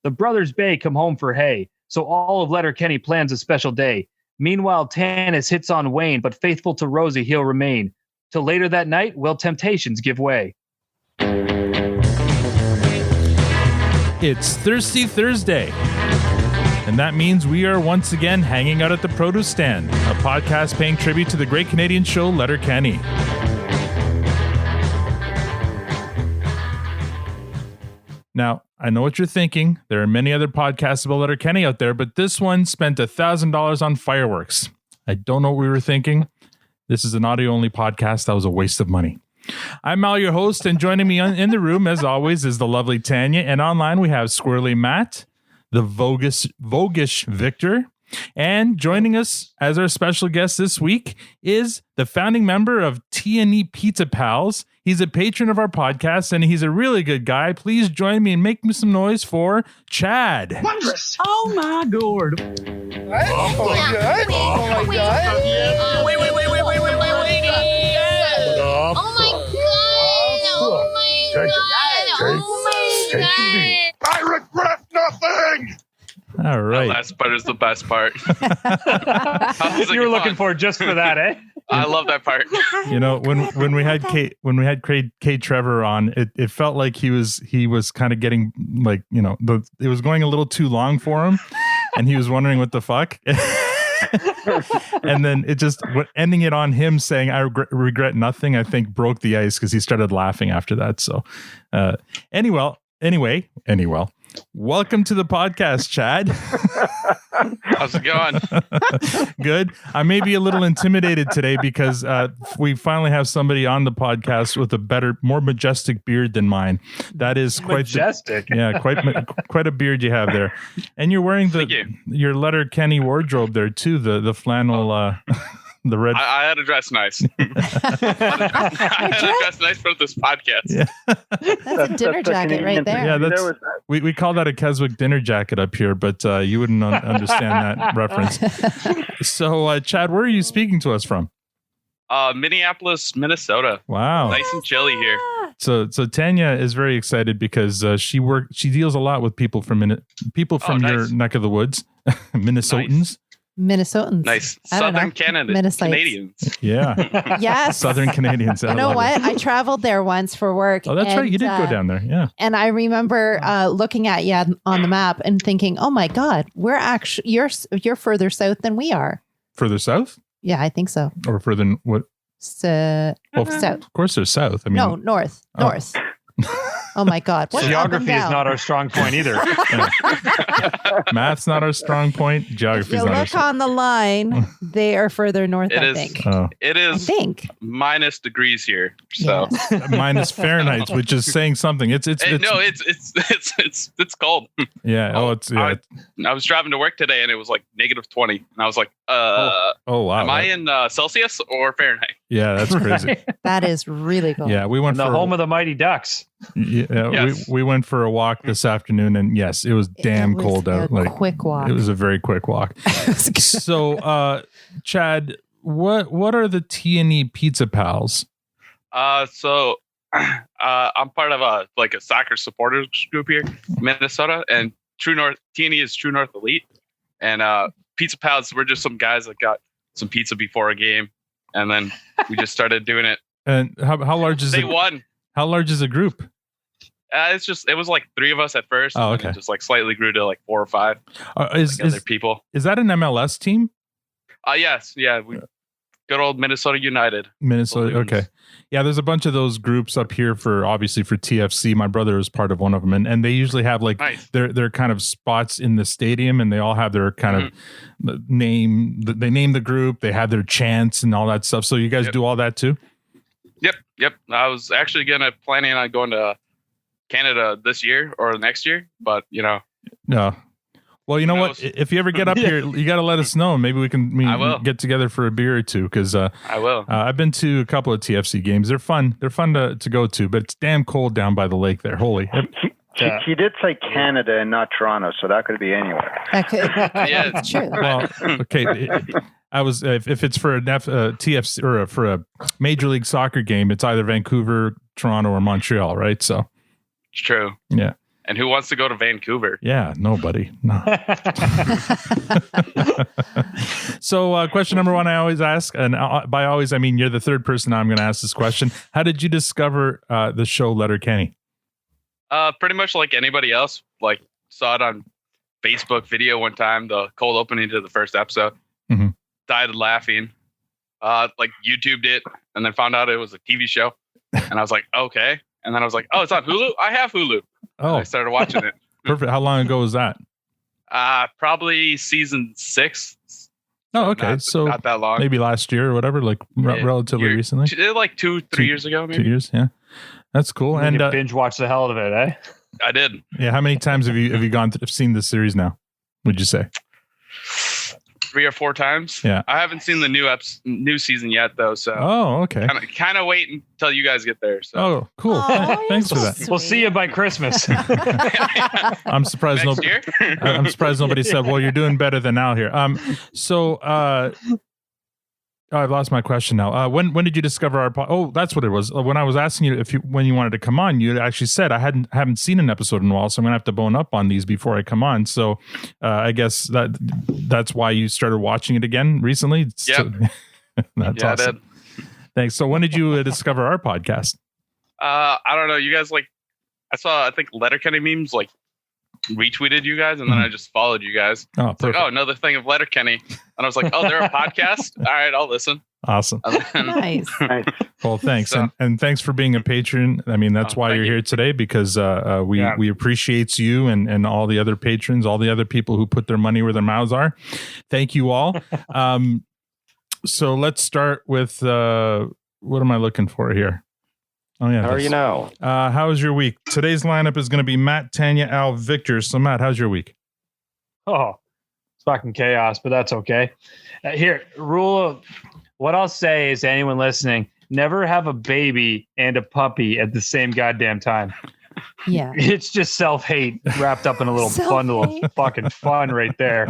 The brothers Bay come home for hay, so all of Letterkenny plans a special day. Meanwhile, Tanis hits on Wayne, but faithful to Rosie he'll remain. Till later that night, will temptations give way. It's Thirsty Thursday, and that means we are once again hanging out at the Produce Stand, a podcast paying tribute to the great Canadian show Letterkenny. Now, I know what you're thinking. There are many other podcasts about Letterkenny out there, but this one spent $1,000 on fireworks. I don't know what we were thinking. This is an audio-only podcast. That was a waste of money. I'm Mal, your host, and joining me in the room, as always, is the lovely Tanya. And online, we have Squirrely Matt, the Vogish Victor, and joining us as our special guest this week is the founding member of T&E Pizza Pals. He's a patron of our podcast, and he's a really good guy. Please join me and make me some noise for Chad. Wondrous! Oh my god! What? Oh my god! Oh my god! Wait! Oh my god! Oh my god! Oh my god! I regret nothing! All right. That last part is the best part. You were looking for it just for that, eh? I love that part. You know, when we had Kate Trevor on, it felt like he was kind of getting like, you know, it was going a little too long for him, and he was wondering what the fuck. And then ending it on him saying I regret nothing, I think broke the ice because he started laughing after that. So anyway, welcome to the podcast, Chad. How's it going? Good. I may be a little intimidated today because we finally have somebody on the podcast with a better, more majestic beard than mine. That is quite majestic. Quite a beard you have there, and you're wearing your Letterkenny wardrobe there too. The flannel. The red. I had to dress nice. I had to dress nice for this podcast. Yeah. That's a dinner jacket right there. Yeah, we call that a Keswick dinner jacket up here, but you wouldn't understand that reference. So, Chad, where are you speaking to us from? Minneapolis, Minnesota. Wow, nice and chilly here. So Tanya is very excited because she deals a lot with people from your neck of the woods, Minnesotans. Nice. Minnesotans. Nice. Southern Canadians. Yeah. Yes. Southern Canadians. You know what? I traveled there once for work. Oh, that's right. You did go down there. Yeah. And I remember looking at you on the map and thinking, oh my God, we're actually, you're further south than we are. Further south? Yeah, I think so. Or further than what? South. Of course they're south. I mean, no, north. Oh my God. What's geography is not our strong point either. Math's not our strong point. Geography is not our strong point. Look on the line. They are further north, I think. Oh. It is minus degrees here. So minus Fahrenheit, which is saying something. It's cold. Yeah. I was driving to work today and it was like -20. And I was like, oh wow. Am I in Celsius or Fahrenheit? Yeah, that's crazy. That is really cool. Yeah, we went the home of the mighty Ducks. Yeah, yes. we went for a walk this afternoon, and yes, it was damn cold out. Like quick walk. It was a very quick walk. So, Chad, what are the T&E Pizza Pals? So I'm part of a soccer supporters group here, in Minnesota, and T&E is True North Elite, and Pizza Pals, we're just some guys that got some pizza before a game, and then we just started doing it. And how large is They won. How large is a group? It was like 3 of us at first. Oh, okay. And it just slightly grew to 4 or 5 other people. Is that an MLS team? Yes. Yeah. Good old Minnesota United. Minnesota. Okay. Yeah. There's a bunch of those groups up here for TFC. My brother was part of one of them, and they usually have nice. their kind of spots in the stadium, and they all have their kind of name. They name the group. They have their chants and all that stuff. So you guys do all that too? Yep. I was actually planning on going to Canada this year or next year, but No. Well, you know what? If you ever get up here, you got to let us know. Maybe we can get together for a beer or two. Because I will. I've been to a couple of TFC games. They're fun. They're fun to go to, but it's damn cold down by the lake there. Holy. He did say Canada and not Toronto, so that could be anywhere. Yeah, it's true. Well, okay. I was if it's for a TFC or for a Major League Soccer game, it's either Vancouver, Toronto, or Montreal, right? So it's true. Yeah. And who wants to go to Vancouver? Yeah, nobody. No. So question number one I always ask, and by always, I mean you're the third person I'm going to ask this question. How did you discover the show Letterkenny? Pretty much like anybody else. Like saw it on Facebook video one time, the cold opening to the first episode. Mm-hmm. Died laughing. Like YouTubed it and then found out it was a TV show. And I was like, okay. And then I was like, oh, it's on Hulu? I have Hulu. Oh, and I started watching it. Perfect. How long ago was that? Probably season 6. Oh, okay. So not that long. Maybe last year or whatever, like relatively recently. Like 2-3 years ago, maybe. 2 years, yeah. That's cool. And you binge watch the hell out of it, eh? I did. Yeah. How many times have you seen this series now? Would you say 3 or 4 times? Yeah. I haven't seen the new season yet, though. So. Oh, okay. Kind of wait until you guys get there. So. Oh, cool. Thanks for that. Sweet. We'll see you by Christmas. I'm surprised. Next year? I'm surprised nobody said, "Well, you're doing better than Al here." I've lost my question now. When did you discover our oh, that's what it was. When I was asking you when you wanted to come on, you actually said I haven't seen an episode in a while, so I'm gonna have to bone up on these before I come on. So I guess that's why you started watching it again recently. Yeah, that's awesome. I did. Thanks. So when did you discover our podcast? I don't know. You guys I think Letterkenny memes retweeted you guys, and then I just followed you guys. Oh, it's like, another thing of Letterkenny. And I was like, oh, they're a podcast? All right, I'll listen. Awesome. Nice. Well, thanks. So, and thanks for being a patron. I mean, that's why you're here today, because we appreciate you and all the other patrons, all the other people who put their money where their mouths are. Thank you all. So let's start with what am I looking for here? Oh, yeah. How are you now? How was your week? Today's lineup is going to be Matt, Tanya, Al, Victor. So, Matt, how's your week? Oh, it's fucking chaos, but that's okay. What I'll say is, anyone listening, never have a baby and a puppy at the same goddamn time. Yeah. It's just self-hate wrapped up in a little bundle of fucking fun right there.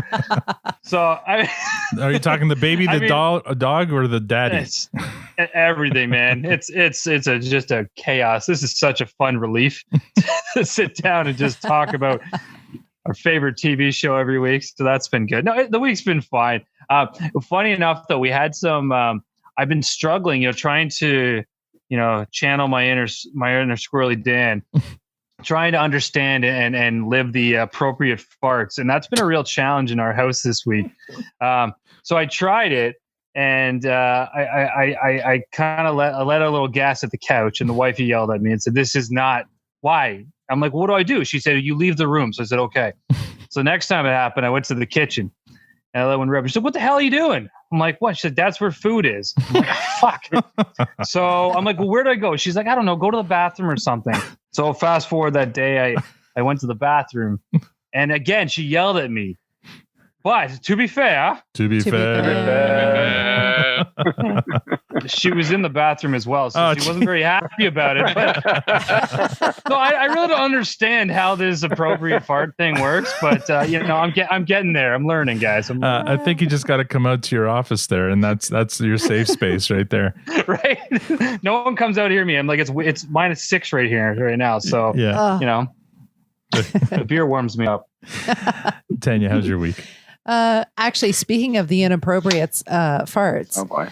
So, are you talking the baby, dog, or the daddy? It's everything, man. It's just a chaos. This is such a fun relief to sit down and just talk about our favorite TV show every week. So that's been good. No, the week's been fine. Funny enough, though, we had some. I've been struggling, trying to, channel my inner squirrely Dan. Trying to understand and live the appropriate farts. And that's been a real challenge in our house this week. So I tried it, and I kind of let a little gas at the couch, and the wifey yelled at me and said, "This is not why." I'm like, "What do I do?" She said, "You leave the room." So I said, "Okay." So next time it happened, I went to the kitchen, and I let one rip. She said, "What the hell are you doing?" I'm like, "What?" She said, "That's where food is." I'm like, "Fuck." So I'm like, "Well, where do I go?" She's like, "I don't know. Go to the bathroom or something." So fast forward that day, I went to the bathroom, and again, she yelled at me. But to be fair, she was in the bathroom as well, so she wasn't very happy about it. But, so I really don't understand how this appropriate fart thing works, but I'm getting there. I'm learning, guys. I think you just got to come out to your office there, and that's your safe space right there. Right? No one comes out to hear me. I'm like, it's -6 right here right now. So yeah, the beer warms me up. Tanya, how's your week? Actually, speaking of the inappropriate farts, Oh boy.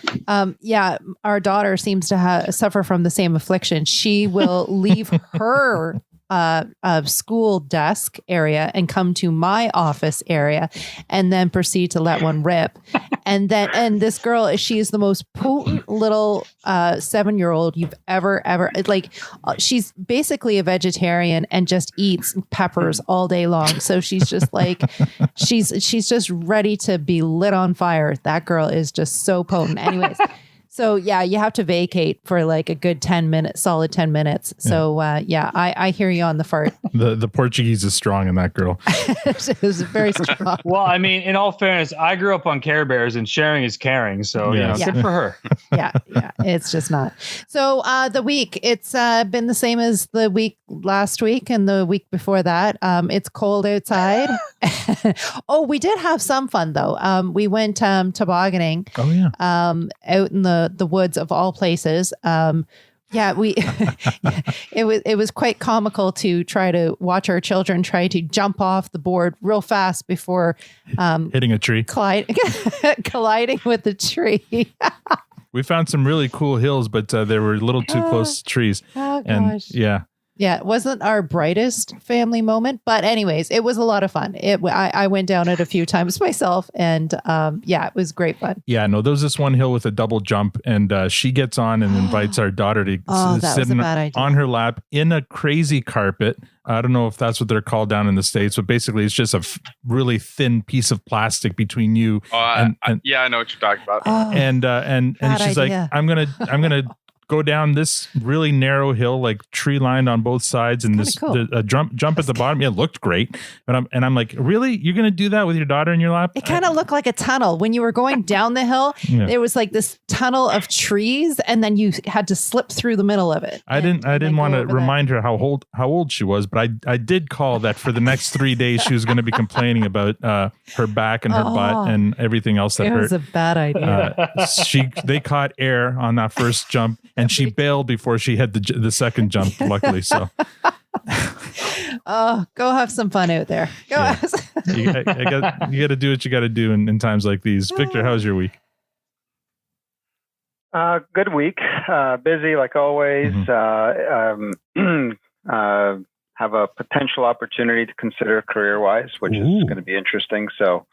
our daughter seems to suffer from the same affliction. She will leave her school desk area and come to my office area, and then proceed to let one rip. And this girl, she is the most potent little 7-year-old you've ever she's basically a vegetarian and just eats peppers all day long. So she's just like, she's just ready to be lit on fire. That girl is just so potent. Anyways. So you have to vacate for like a good 10 minutes, solid 10 minutes. So I hear you on the fart. The Portuguese is strong in that girl. It was very strong. Well, I mean, in all fairness, I grew up on Care Bears, and sharing is caring. So good for her. Yeah, it's just not. So the week, it's been the same as the week last week and the week before that. It's cold outside. Oh, we did have some fun though. We went tobogganing. Oh yeah. Out in the woods of all places. Yeah, it was quite comical to try to watch our children try to jump off the board real fast before hitting a tree, colliding with the tree. We found some really cool hills, but they were a little too close to trees. Oh gosh. And yeah, it wasn't our brightest family moment, but anyways, it was a lot of fun. I went down it a few times myself, and it was great fun. Yeah, no, there was this one hill with a double jump, and she gets on and invites our daughter to sit on her lap in a crazy carpet. I don't know if that's what they're called down in the States, but basically it's just a really thin piece of plastic between you. I know what you're talking about. And she's idea. like, I'm gonna go down this really narrow hill, like tree lined on both sides, and a jump at the bottom. Yeah, it looked great. But I'm like, really? You're gonna do that with your daughter in your lap? It kind of looked like a tunnel. When you were going down the hill, there was like this tunnel of trees, and then you had to slip through the middle of it. I didn't want to remind her how old she was, but I did call that for the next 3 days she was going to be complaining about her back and her butt and everything else that hurt. It was a bad idea. They caught air on that first jump, and she bailed before she had the second jump, luckily. So, go have some fun out there. You got to do what you got to do in times like these. Victor, how's your week? Good week. Busy like always. Have a potential opportunity to consider career-wise, which is going to be interesting. So,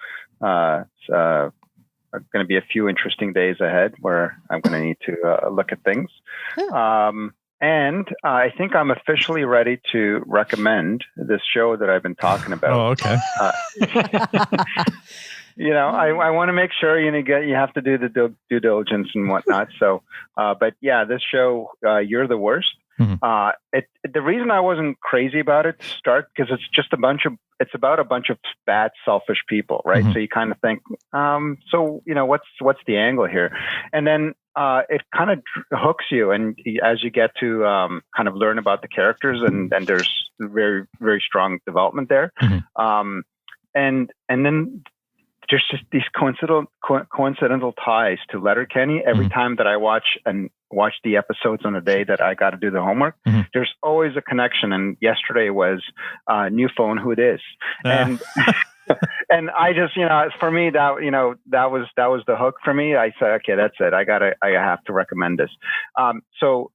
it's going to be a few interesting days ahead where I'm going to need to look at things. And I think I'm officially ready to recommend this show that I've been talking about. Oh, okay. I want to make sure you have to do the due diligence and whatnot. So, but yeah, this show, You're the Worst. Mm-hmm. The reason I wasn't crazy about it to start, because it's about a bunch of bad, selfish people, right? Mm-hmm. So you kind of think, what's the angle here? And then it kind of hooks you, and as you get to kind of learn about the characters, and there's very, very strong development there. Mm-hmm. And then there's just these coincidental ties to Letterkenny. Every time that I watch the episodes on the day that I got to do the homework, there's always a connection. And yesterday was New Phone Who It Is. And and I just, for me, that was the hook for me. I said, okay, that's it. I have to recommend this. So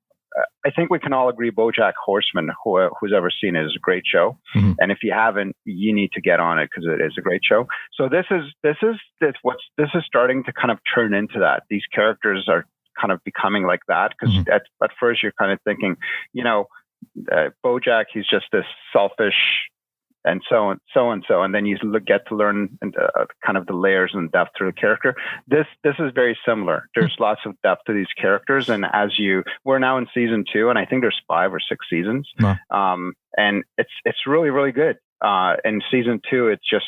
I think we can all agree BoJack Horseman, who's ever seen it, is a great show. Mm-hmm. And if you haven't, you need to get on it because it is a great show. So this is starting to kind of turn into that. These characters are kind of becoming like that, because at first you're kind of thinking, BoJack, he's just this selfish and so and then you get to learn kind of the layers and depth to the character. This is very similar. There's lots of depth to these characters, and we're now in season 2, and I think there's 5 or 6 seasons. Wow. And it's really, really good. In season 2, it's just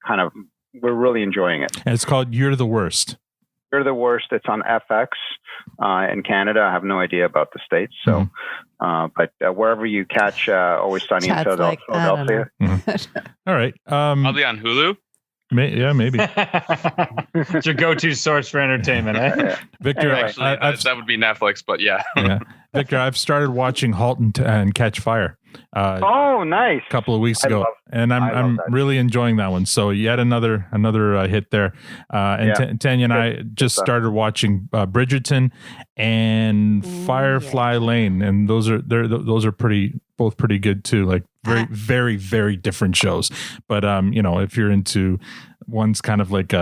kind of, we're really enjoying it. And it's called You're the Worst. You're the Worst. It's on FX in Canada. I have no idea about the States. So, but wherever you catch Always Sunny in Philadelphia. All right. I'll be on Hulu. Maybe. It's your go-to source for entertainment, eh? Yeah. Victor, actually, that would be Netflix, but yeah. Victor, I've started watching Halt and Catch Fire. Oh, nice! A couple of weeks ago, and I'm really enjoying that one. So yet another hit there. Tanya and I just started watching Bridgerton and Firefly Lane, and those are both pretty good too. Like very, very, very different shows. But if you're into one's kind of like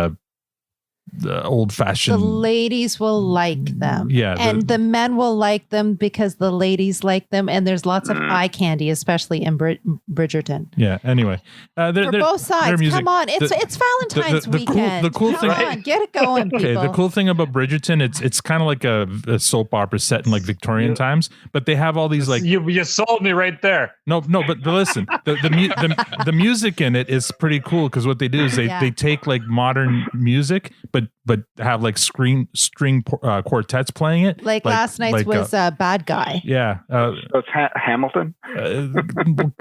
the old-fashioned, the ladies will like them, and the men will like them because the ladies like them, and there's lots of eye candy, especially in Bridgerton. Anyway, for both sides, come on, it's Valentine's weekend. The cool thing, come on, get it going, people. Okay, the cool thing about Bridgerton, it's kind of like a soap opera set in like Victorian times, but they have all these like you sold me right there. No, but listen, the music in it is pretty cool, because what they do is they take like modern music, but have like string quartets playing it. Like last night's was Bad Guy. Yeah. So it's Hamilton?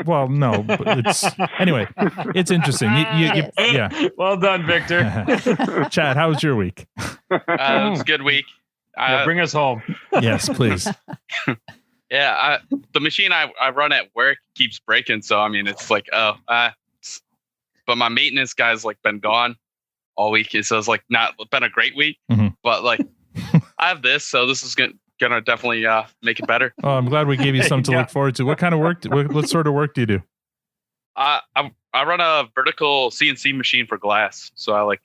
Well, no. But anyway, it's interesting. Well done, Victor. Chad, how was your week? It was a good week. Bring us home. Yes, please. Yeah, the machine I run at work keeps breaking, so I mean it's like but my maintenance guy's like been gone all week, so it's like not been a great week. But like I have this, so this is gonna definitely make it better. Oh, I'm glad we gave you something to look forward to. What kind of work? What sort of work do you do? I run a vertical CNC machine for glass, so I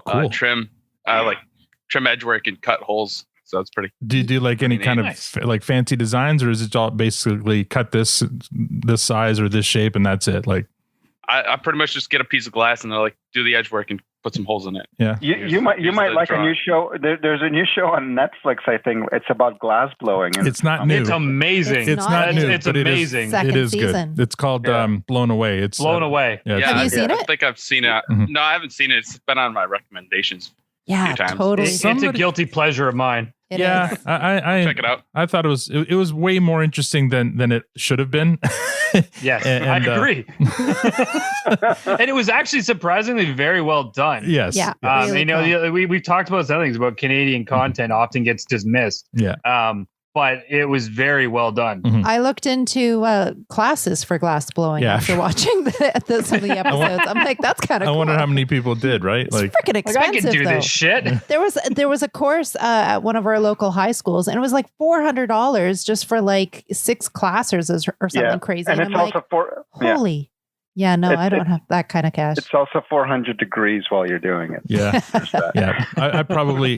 cool. trim edge work and cut holes. So it's pretty. Do you do like any kind of like fancy designs, or is it all basically cut this size or this shape and that's it? Like, I pretty much just get a piece of glass and like do the edge work and put some holes in it. Yeah. You might like a new show. There's a new show on Netflix, I think. It's about glass blowing. It's not new. It's amazing. It's not new. It's amazing. Second it is season. good. It's called Blown Away. It's Blown Away. Yeah, Have you seen it? I think I've seen it. No, I haven't seen it. It's been on my recommendations. Yeah, times. totally. It's a guilty pleasure of mine. It yeah, is. I check it out. I thought it was way more interesting than it should have been. Yes, and, I agree. And it was actually surprisingly very well done. Yes. Yeah. You know, we've talked about some things about Canadian content often gets dismissed. Yeah. But it was very well done. I looked into classes for glass blowing after watching some of the episodes. I'm like, that's kind of cool. I wonder how many people did, right? It's freaking expensive. I can do this shit. There was a course at one of our local high schools, and it was like $400 just for like 6 classes or something crazy. And I'm it's also like, holy. Yeah, no, I don't have that kind of cash. It's also 400 degrees while you're doing it. Yeah, yeah. I probably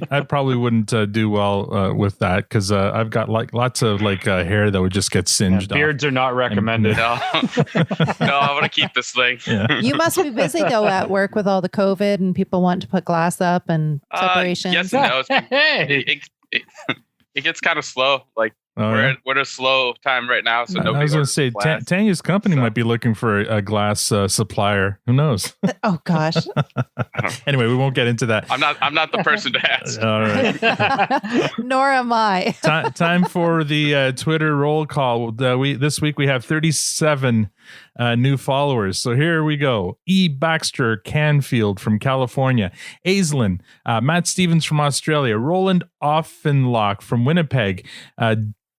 wouldn't do well with that because I've got like lots of hair that would just get singed. Beards are not recommended. No, I want to keep this thing. Yeah. You must be busy though at work with all the COVID and people want to put glass up and separations. Yes and no. It gets kind of slow. Like we're at a slow time right now, so nobody. I was going to say Tanya's company might be looking for a glass supplier. Who knows? Oh gosh. Anyway, we won't get into that. I'm not the person to ask. All right. Nor am I. Time for the Twitter roll call. This week we have 37 new followers. So here we go. E. Baxter Canfield from California. Aislinn. Matt Stevens from Australia. Roland Offenlock from Winnipeg.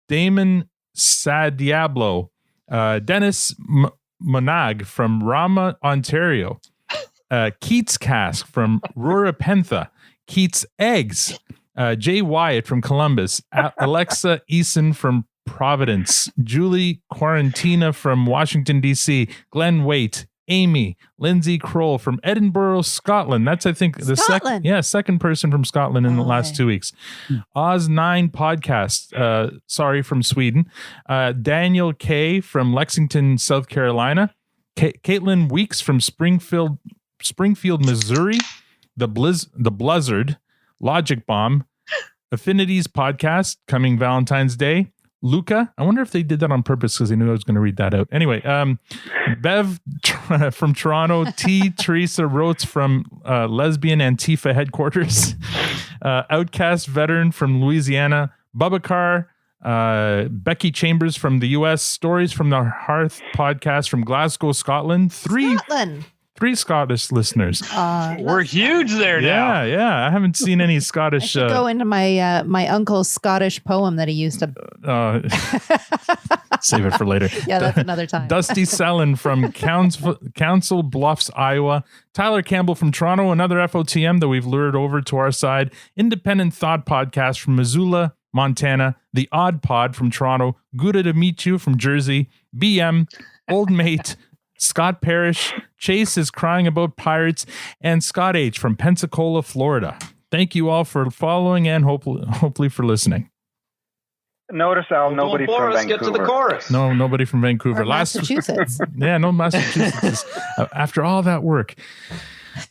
Damon Sadiablo. Dennis Monag from Rama, Ontario. Keats Cask from Rurapentha. Keats Eggs. Jay Wyatt from Columbus. Alexa Eason from Providence. Julie Quarantina from Washington, D.C. Glenn Waite. Amy. Lindsay Kroll from Edinburgh, Scotland. That's, I think, the second person from Scotland in the last 2 weeks. Oz9 Podcast. Sorry, from Sweden. Daniel K. from Lexington, South Carolina. Caitlin Weeks from Springfield, Missouri. The Blizzard. Logic Bomb. Affinities Podcast, coming Valentine's Day. Luca, I wonder if they did that on purpose because they knew I was going to read that out. Anyway, Bev from Toronto, T. Teresa Rotes from Lesbian Antifa headquarters, Outcast Veteran from Louisiana, Bubbacar, Becky Chambers from the U.S., Stories from the Hearth podcast from Glasgow, Scotland. Three Scottish listeners. We're huge there now. Yeah. I haven't seen any Scottish. I should go into my uncle's Scottish poem that he used to. Save it for later. Yeah, that's another time. Dusty Sellen from Council Bluffs, Iowa. Tyler Campbell from Toronto, another FOTM that we've lured over to our side. Independent Thought Podcast from Missoula, Montana. The Odd Pod from Toronto. Good to meet you from Jersey. BM, Old Mate. Scott Parrish, Chase is crying about pirates, and Scott H. from Pensacola, Florida. Thank you all for following and hopefully for listening. Notice nobody from Vancouver. Get to the chorus. No, nobody from Vancouver. Massachusetts. No Massachusetts. After all that work.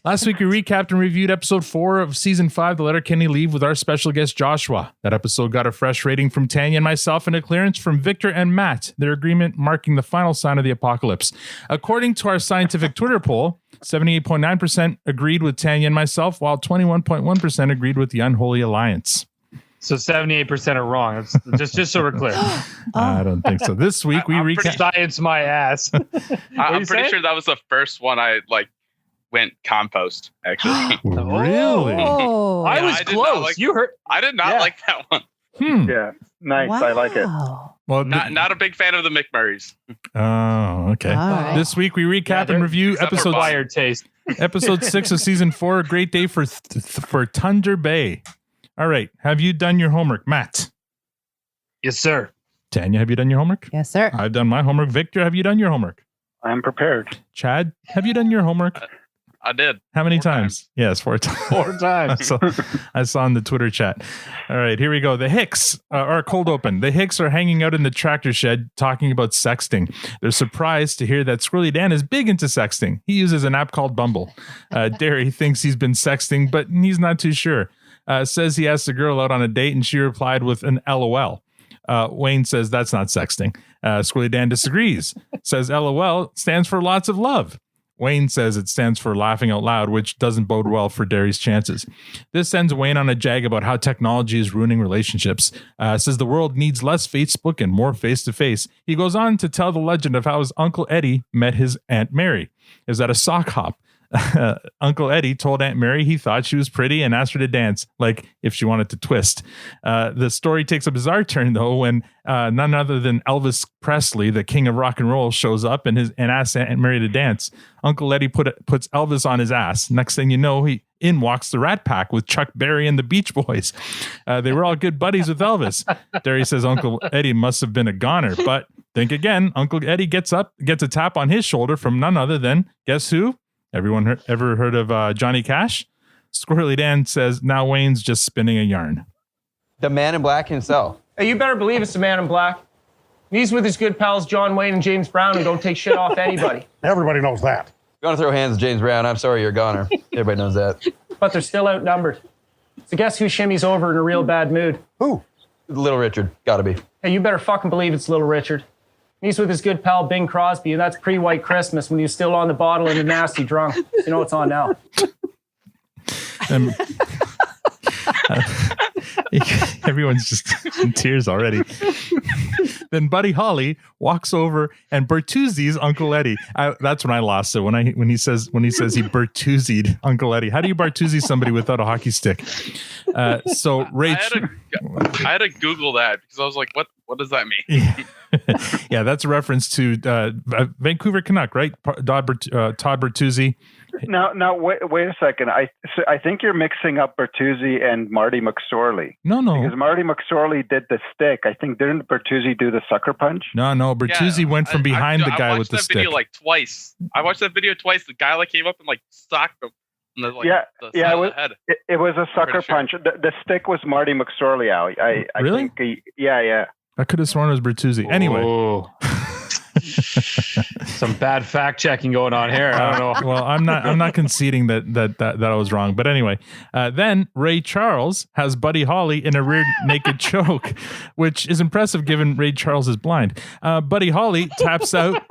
Last week, we recapped and reviewed episode 4 of season 5, The Letterkenny Leave, with our special guest, Joshua. That episode got a fresh rating from Tanya and myself and a clearance from Victor and Matt, their agreement marking the final sign of the apocalypse. According to our scientific Twitter poll, 78.9% agreed with Tanya and myself, while 21.1% agreed with the Unholy Alliance. So 78% are wrong. It's just so we're clear. I don't think so. This week, we recapped. Science my ass. I'm pretty sure that was the first one I went compost, actually. Oh, Really? Oh, I Yeah, was I did not close. like- You heard. I did not Yeah. like that one. Yeah, nice. I like it. Wow. Well, Not a big fan of the McMurrays. oh, okay. All right. This week we recap they're- and review except for episode Bayern. Acquired taste. episode 6 of season 4. A great day for Thunder Bay. All right. Have you done your homework, Matt? Yes, sir. Tanya, have you done your homework? Yes, sir. I've done my homework. Victor, have you done your homework? I'm prepared. Chad, have you done your homework? I did. How many 4 times? Yes, 4 times. 4 times. I saw in the Twitter chat. All right, here we go. The Hicks are cold open. The Hicks are hanging out in the tractor shed talking about sexting. They're surprised to hear that Squirrely Dan is big into sexting. He uses an app called Bumble. Derry thinks he's been sexting, but he's not too sure. Says he asked a girl out on a date and she replied with an LOL. Wayne says that's not sexting. Squirrely Dan disagrees. Says LOL stands for lots of love. Wayne says it stands for laughing out loud, which doesn't bode well for Derry's chances. This sends Wayne on a jag about how technology is ruining relationships. Says the world needs less Facebook and more face-to-face. He goes on to tell the legend of how his Uncle Eddie met his Aunt Mary. It was at a sock hop. Uncle Eddie told Aunt Mary he thought she was pretty and asked her to dance, like if she wanted to twist. The story takes a bizarre turn, though, when none other than Elvis Presley, the king of rock and roll, shows up and asks Aunt Mary to dance. Uncle Eddie puts Elvis on his ass. Next thing you know, in walks the Rat Pack with Chuck Berry and the Beach Boys. They were all good buddies with Elvis. Derry says Uncle Eddie must have been a goner, but think again. Uncle Eddie gets a tap on his shoulder from none other than, guess who? Everyone ever heard of Johnny Cash? Squirrely Dan says, now Wayne's just spinning a yarn. The man in black himself. Hey, you better believe it's the man in black. And he's with his good pals John Wayne and James Brown who don't take shit off anybody. Everybody knows that. If you want to throw hands at James Brown, I'm sorry, you're a goner. Everybody knows that. But they're still outnumbered. So guess who shimmies over in a real bad mood? Who? Little Richard, gotta be. Hey, you better fucking believe it's Little Richard. He's with his good pal Bing Crosby, and that's pre-White Christmas when he was still on the bottle and a nasty drunk. So you know what's on now. Everyone's just in tears already. Then Buddy Holly walks over and Bertuzzi's Uncle Eddie. That's when I lost it. When he says he Bertuzzi'd Uncle Eddie. How do you Bertuzzi somebody without a hockey stick? So Rach, I had to Google that because I was like, what does that mean? yeah, that's a reference to Vancouver Canuck, right? Todd Bertuzzi. Now, wait a second. I think you're mixing up Bertuzzi and Marty McSorley. No. Because Marty McSorley did the stick. I think didn't Bertuzzi do the sucker punch? No. Bertuzzi went from behind the guy with the stick. I watched that video like twice. I watched that video twice. The guy came up and socked him. And the head. It was a sucker punch. The stick was Marty McSorley. I Really? think yeah. I could have sworn it was Bertuzzi. Anyway. Oh. Some bad fact checking going on here. I don't know. Well, I'm not conceding that I was wrong. But anyway, then Ray Charles has Buddy Holly in a rear naked choke, which is impressive given Ray Charles is blind. Buddy Holly taps out,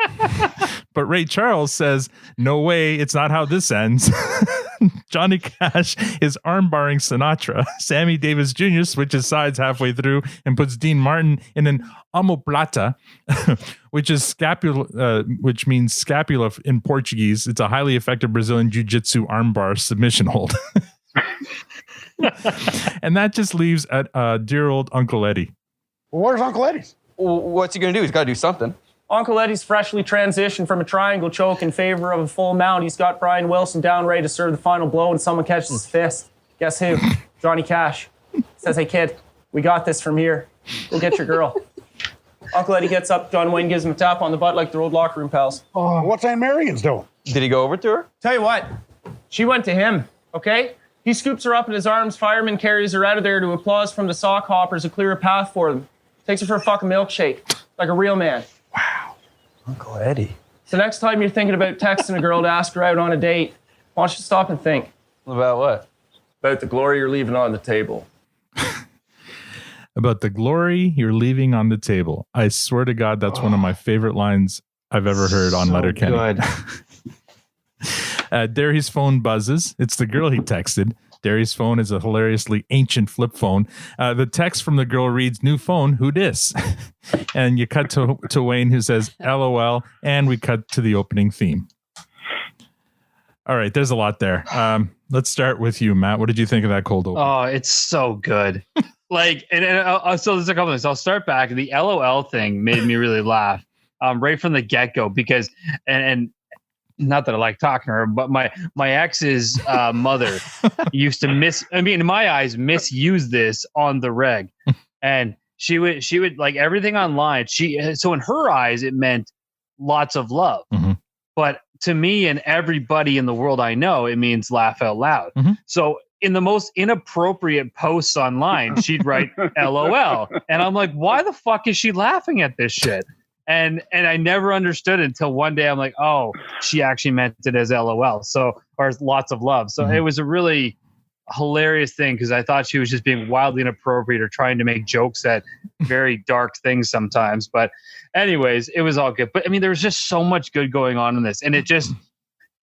but Ray Charles says, "No way, it's not how this ends." Johnny Cash is armbarring Sinatra. Sammy Davis Jr. switches sides halfway through and puts Dean Martin in an omoplata, which is scapula, which means scapula in Portuguese. It's a highly effective Brazilian jiu-jitsu armbar submission hold. And that just leaves at dear old Uncle Eddie. Well, where's Uncle Eddie's? Well, what's he gonna do? He's got to do something. Uncle Eddie's freshly transitioned from a triangle choke in favor of a full mount. He's got Brian Wilson down ready to serve the final blow, and someone catches his fist. Guess who? Johnny Cash. Says, hey, kid, we got this from here. Go get your girl. Uncle Eddie gets up. John Wayne gives him a tap on the butt like their old locker room pals. What's Aunt Marian's doing? Did he go over to her? Tell you what, she went to him, okay? He scoops her up in his arms. Fireman carries her out of there to applause from the sock hoppers to clear a path for them. Takes her for a fucking milkshake, like a real man. Wow. Uncle Eddie. So next time you're thinking about texting a girl to ask her out on a date, why don't you stop and think? About what? About the glory you're leaving on the table. About the glory you're leaving on the table. I swear to God, that's one of my favorite lines I've ever heard on Letterkenny. Derry's phone buzzes. It's the girl he texted. Derry's phone is a hilariously ancient flip phone. The text from the girl reads, "New phone, who dis?" And you cut to Wayne, who says, "LOL," and we cut to the opening theme. All right, there's a lot there. let's start with you, Matt. What did you think of that cold open? Oh, it's so good. Like, so there's a couple things. I'll start back. The LOL thing made me really laugh right from the get-go because, and not that I like talking to her, but my ex's mother used to in my eyes, misuse this on the reg. And she would like everything online. So in her eyes, it meant lots of love. Mm-hmm. But to me and everybody in the world I know, it means laugh out loud. Mm-hmm. So in the most inappropriate posts online, she'd write LOL. And I'm like, why the fuck is she laughing at this shit? And I never understood it until one day I'm like, oh, she actually meant it as LOL. So, or as lots of love. So it was a really hilarious thing because I thought she was just being wildly inappropriate or trying to make jokes at very dark things sometimes. But anyways, it was all good. But I mean, there was just so much good going on in this. And it just,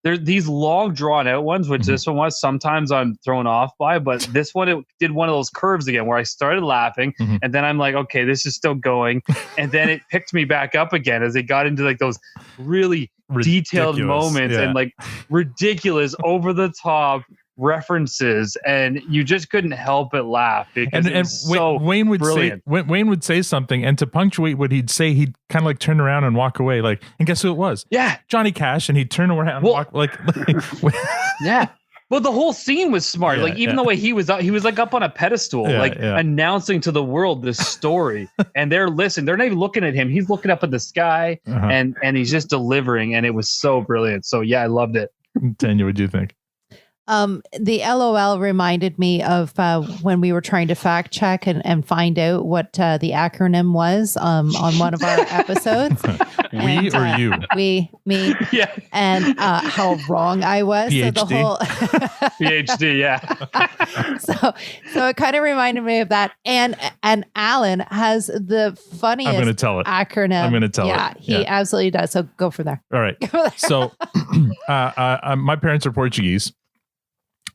there's these long drawn out ones, which this one was, sometimes I'm thrown off by, but this one, it did one of those curves again where I started laughing and then I'm like, okay, this is still going. And then it picked me back up again as it got into like those really detailed moments and like ridiculous over the top references, and you just couldn't help but laugh because it was so Wayne would brilliant. Wayne would say something, and to punctuate what he'd say, he'd kind of like turn around and walk away. Like, and guess who it was? Yeah, Johnny Cash. And he'd turn around and walk like yeah. Well, the whole scene was smart. Like even the way he was like up on a pedestal, announcing to the world this story, and they're listening. They're not even looking at him. He's looking up at the sky, and he's just delivering, and it was so brilliant. So yeah, I loved it. Tanya, what do you think? The LOL reminded me of when we were trying to fact check and find out what the acronym was on one of our episodes. We or you? Me. Yeah. And how wrong I was. PhD. So the whole PhD, yeah. So it kind of reminded me of that. And Alan has the funniest I'm going to tell it. acronym. I'm going to tell it. Yeah, he absolutely does. So go from there. All right. So my parents are Portuguese.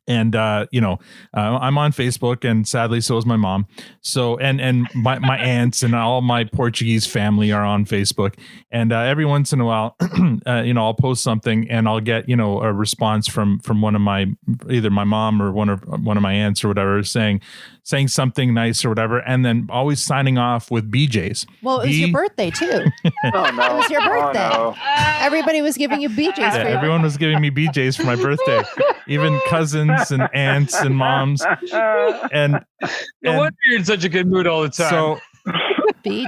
And, I'm on Facebook, and sadly, so is my mom. So, and my aunts and all my Portuguese family are on Facebook. And every once in a while, I'll post something and I'll get, a response from one of either my mom or one of my aunts or whatever saying something nice or whatever. And then always signing off with BJ's. Well, it was your birthday too. Oh, no. It was your birthday. Oh, no. Everybody was giving you BJ's for your everyone was giving me BJ's for my birthday, even cousins and aunts and moms. And no wonder you're in such a good mood all the time.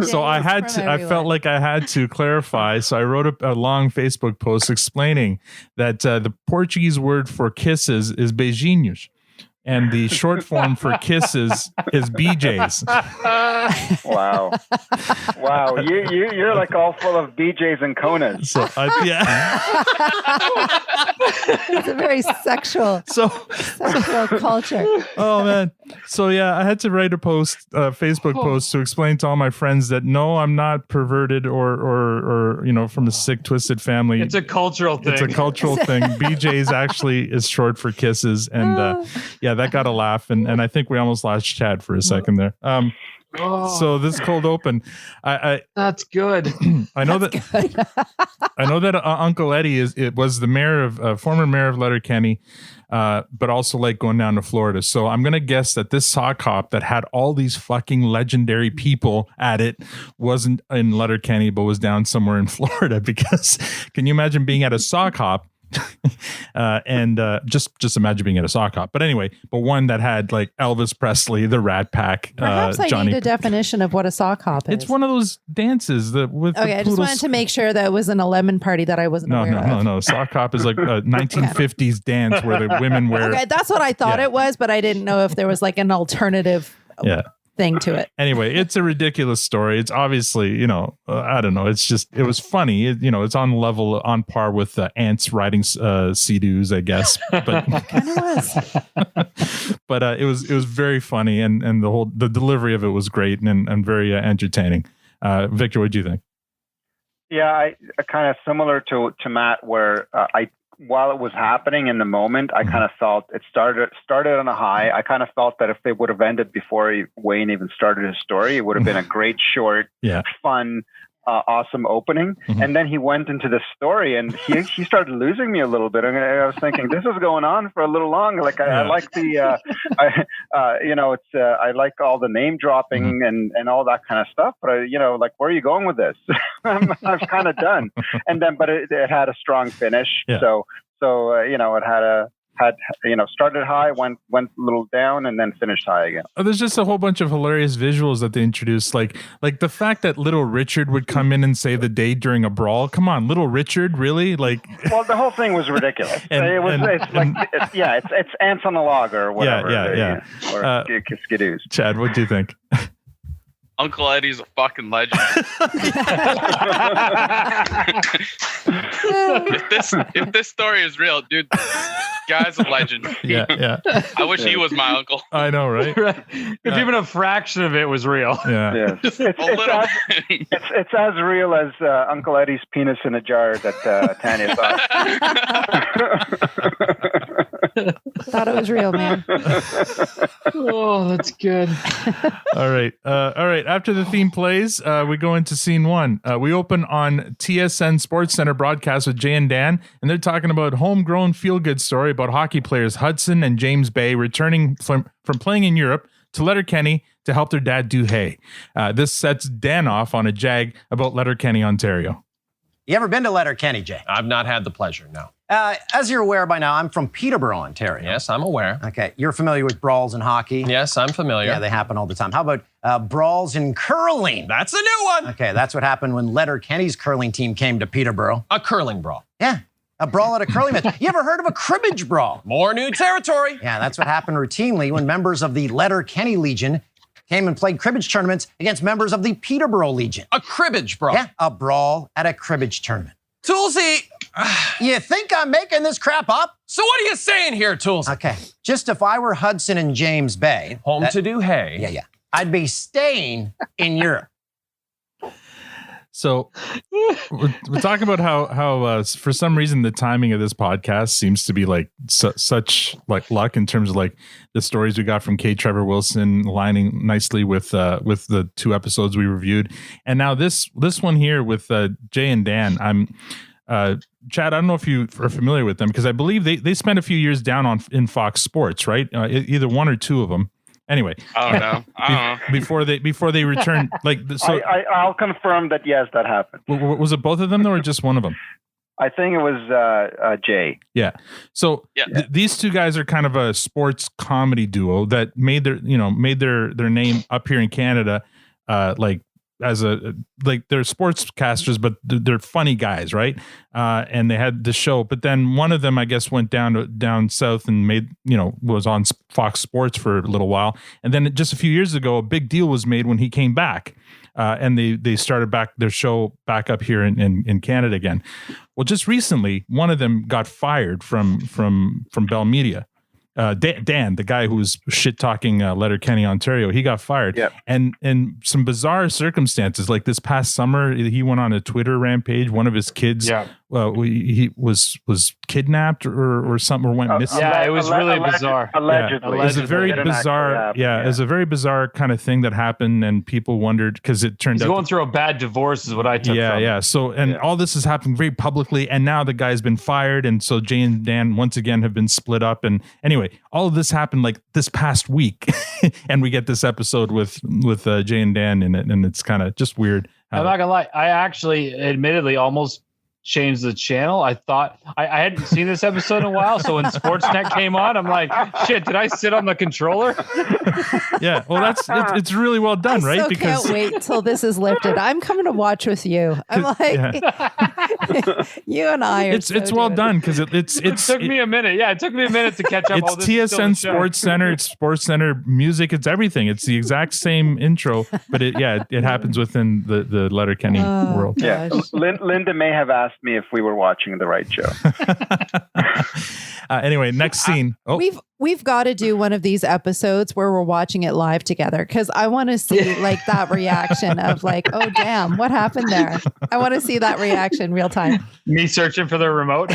So I felt like I had to clarify. So I wrote a long Facebook post explaining that the Portuguese word for kisses is beijinhos. And the short form for kisses is BJ's. Wow. You're like all full of BJ's and Konas. So It's a very sexual culture. Oh man. So yeah, I had to write a Facebook post to explain to all my friends that no, I'm not perverted or from a sick, twisted family. It's a cultural thing. It's a cultural thing. BJ's actually is short for kisses, and that got a laugh, and I think we almost lost Chad for a second there. So this cold open, that's good. I know that Uncle Eddie was the former mayor of Letterkenny, but also like going down to Florida. So I'm gonna guess that this sock hop that had all these fucking legendary people at it wasn't in Letterkenny, but was down somewhere in Florida. Because can you imagine being at a sock hop? And just imagine being at a sock hop. But anyway, one that had like Elvis Presley, the Rat Pack. Perhaps I need a definition of what a sock hop is. It's one of those dances I just wanted to make sure that it wasn't a lemon party that I wasn't aware of. No. Sock hop is like a 1950s dance where the women wear. Okay, that's what I thought it was, but I didn't know if there was like an alternative. Thing to it. Anyway, it's a ridiculous story. It's obviously, I don't know. It's just, it was funny. It's on par with ants riding sea-doos, I guess. But kind of was. But it was very funny, and the delivery of it was great and very entertaining. Victor, what do you think? Yeah, I kind of similar to Matt, where while it was happening in the moment, I kind of felt it started on a high. I kind of felt that if they would have ended before Wayne even started his story, it would have been a great, short, fun, awesome opening. And then he went into the story, and he started losing me a little bit. I was thinking, this is going on for a little long. Like I like the, I like all the name dropping and all that kind of stuff. But like, where are you going with this? I'm kind of done. And then, but it had a strong finish. Yeah. So it had started high, went a little down, and then finished high again. Oh, there's just a whole bunch of hilarious visuals that they introduced, like the fact that Little Richard would come in and save the day during a brawl. Come on, Little Richard, really? Like, well, the whole thing was ridiculous. It's ants on a log or whatever. Yeah. Or skidoos. Chad, what do you think? Uncle Eddie's a fucking legend. if this story is real, dude, guy's a legend. Yeah. I wish he was my uncle. I know, right? If even a fraction of it was real. Yeah. It's as real as Uncle Eddie's penis in a jar that Tanya thought. Thought it was real, man. Oh, that's good. All right. After the theme plays, we go into scene 1. We open on TSN Sports Center broadcast with Jay and Dan, and they're talking about homegrown feel-good story about hockey players Hudson and James Bay returning from playing in Europe to Letterkenny to help their dad do hay. This sets Dan off on a jag about Letterkenny, Ontario. You ever been to Letterkenny, Jay? I've not had the pleasure, no. As you're aware by now, I'm from Peterborough, Ontario. Yes, I'm aware. Okay, you're familiar with brawls in hockey? Yes, I'm familiar. Yeah, they happen all the time. How about brawls in curling? That's a new one. Okay, that's what happened when Letterkenny's curling team came to Peterborough. A curling brawl. Yeah, a brawl at a curling match. You ever heard of a cribbage brawl? More new territory. Yeah, that's what happened routinely when members of the Letterkenny Legion came and played cribbage tournaments against members of the Peterborough Legion. A cribbage brawl. Yeah, a brawl at a cribbage tournament. Toolsy. You think I'm making this crap up? So what are you saying here, Toolsy? Okay, just if I were Hudson and James Bay. Home to do hay. Yeah. I'd be staying in Europe. So we're talking about how for some reason the timing of this podcast seems to be like such like luck in terms of like the stories we got from K. Trevor Wilson lining nicely with the 2 episodes we reviewed, and now this one here with Jay and Dan. Chad, I don't know if you are familiar with them because I believe they spent a few years down in Fox Sports, right? Either 1 or 2 of them. Anyway, I don't know. Before they returned, like so. I'll confirm that yes, that happened. Was it both of them though, or just one of them? I think it was Jay. Yeah. So these 2 guys are kind of a sports comedy duo that made their name up here in Canada, they're sportscasters, but they're funny guys, right? And they had the show, but then one of them, I guess, went down south and was on Fox Sports for a little while, and then just a few years ago, a big deal was made when he came back, and they started back their show back up here in Canada again. Well, just recently, one of them got fired from Bell Media. Dan, the guy who was shit talking Letterkenny, Ontario, he got fired. Yep. And some bizarre circumstances, like this past summer, he went on a Twitter rampage. One of his kids, he was kidnapped or something, or went missing. Yeah, it was really bizarre. Allegedly. It was a very bizarre. It was a very bizarre kind of thing that happened, and people wondered because it turned out going through a bad divorce is what I took. from. So all this is happening very publicly, and now the guy's been fired, and so Jay and Dan once again have been split up. And anyway, all of this happened like this past week, and we get this episode with Jay and Dan in it, and it's kind of just weird. I'm not gonna lie, I actually admittedly almost changed the channel. I thought I hadn't seen this episode in a while, so when Sportsnet came on, I'm like, shit, did I sit on the controller? Yeah, well, it's really well done, right? Because can't wait till this is lifted. I'm coming to watch with you. I'm like, you and I are. It's well done because it took me a minute. Yeah, it took me a minute to catch up. It's TSN Sports Center. It's Sports Center music. It's everything. It's the exact same intro, but it happens within the Letterkenny world. Yeah, Linda may have asked me if we were watching the right show. Anyway, next scene. We've got to do one of these episodes where we're watching it live together because I want to see like that reaction of like, oh damn, what happened there? I want to see that reaction real time. Me searching for the remote.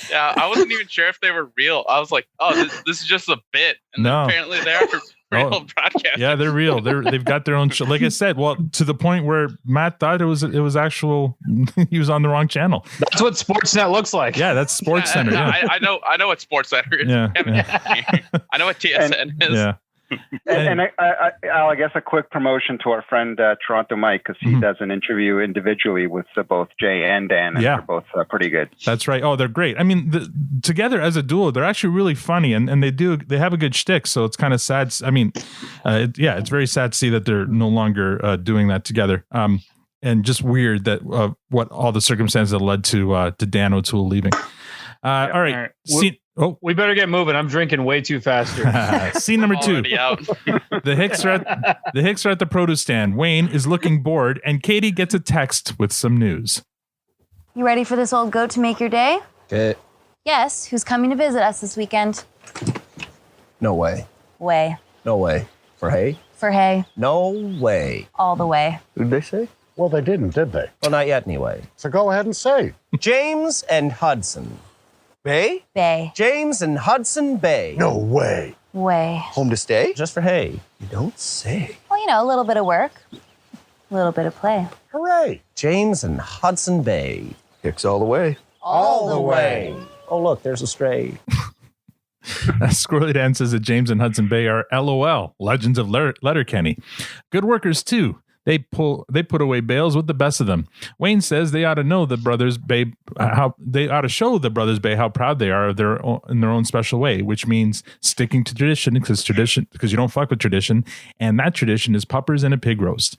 Yeah, I wasn't even sure if they were real. I was like, oh, this is just a bit. And then apparently they are real broadcast. Yeah, they're real. They've got their own show. Like I said, well, to the point where Matt thought it was actual. He was on the wrong channel. That's what Sportsnet looks like. Yeah, that's Sports Center. Yeah. I know what Sports Center is. Yeah, I know what TSN is. Yeah. And I guess a quick promotion to our friend Toronto Mike, because he does an interview individually with both Jay and Dan, and they're both pretty good. That's right. Oh, they're great. I mean, together as a duo, they're actually really funny, and they have a good shtick. So it's kind of sad. I mean, it's very sad to see that they're no longer doing that together. And just weird that what all the circumstances that led to Dan O'Toole leaving. All right. We better get moving. I'm drinking way too fast here. Scene number 2. The Hicks are at the produce stand. Wayne is looking bored, and Katie gets a text with some news. You ready for this old goat to make your day? Okay. Yes. Who's coming to visit us this weekend? No way. Way. No way. For hay? For hay. No way. All the way. Who did they say? Well, they didn't, did they? Well, not yet anyway. So go ahead and say. James and Hudson. Bay? Bay. James and Hudson Bay. No way. Way. Home to stay? Just for hay. You don't say. Well, a little bit of work, a little bit of play. Hooray. James and Hudson Bay. Hicks all the way. All the way. Oh, look, there's a stray. Squirrely Dan says that James and Hudson Bay are LOL, legends of Letterkenny. Good workers, too. They put away bales with the best of them. Wayne says they ought to know the Brothers Bay how they ought to show the Brothers Bay how proud they are of in their own special way, which means sticking to tradition because you don't fuck with tradition, and that tradition is puppers and a pig roast.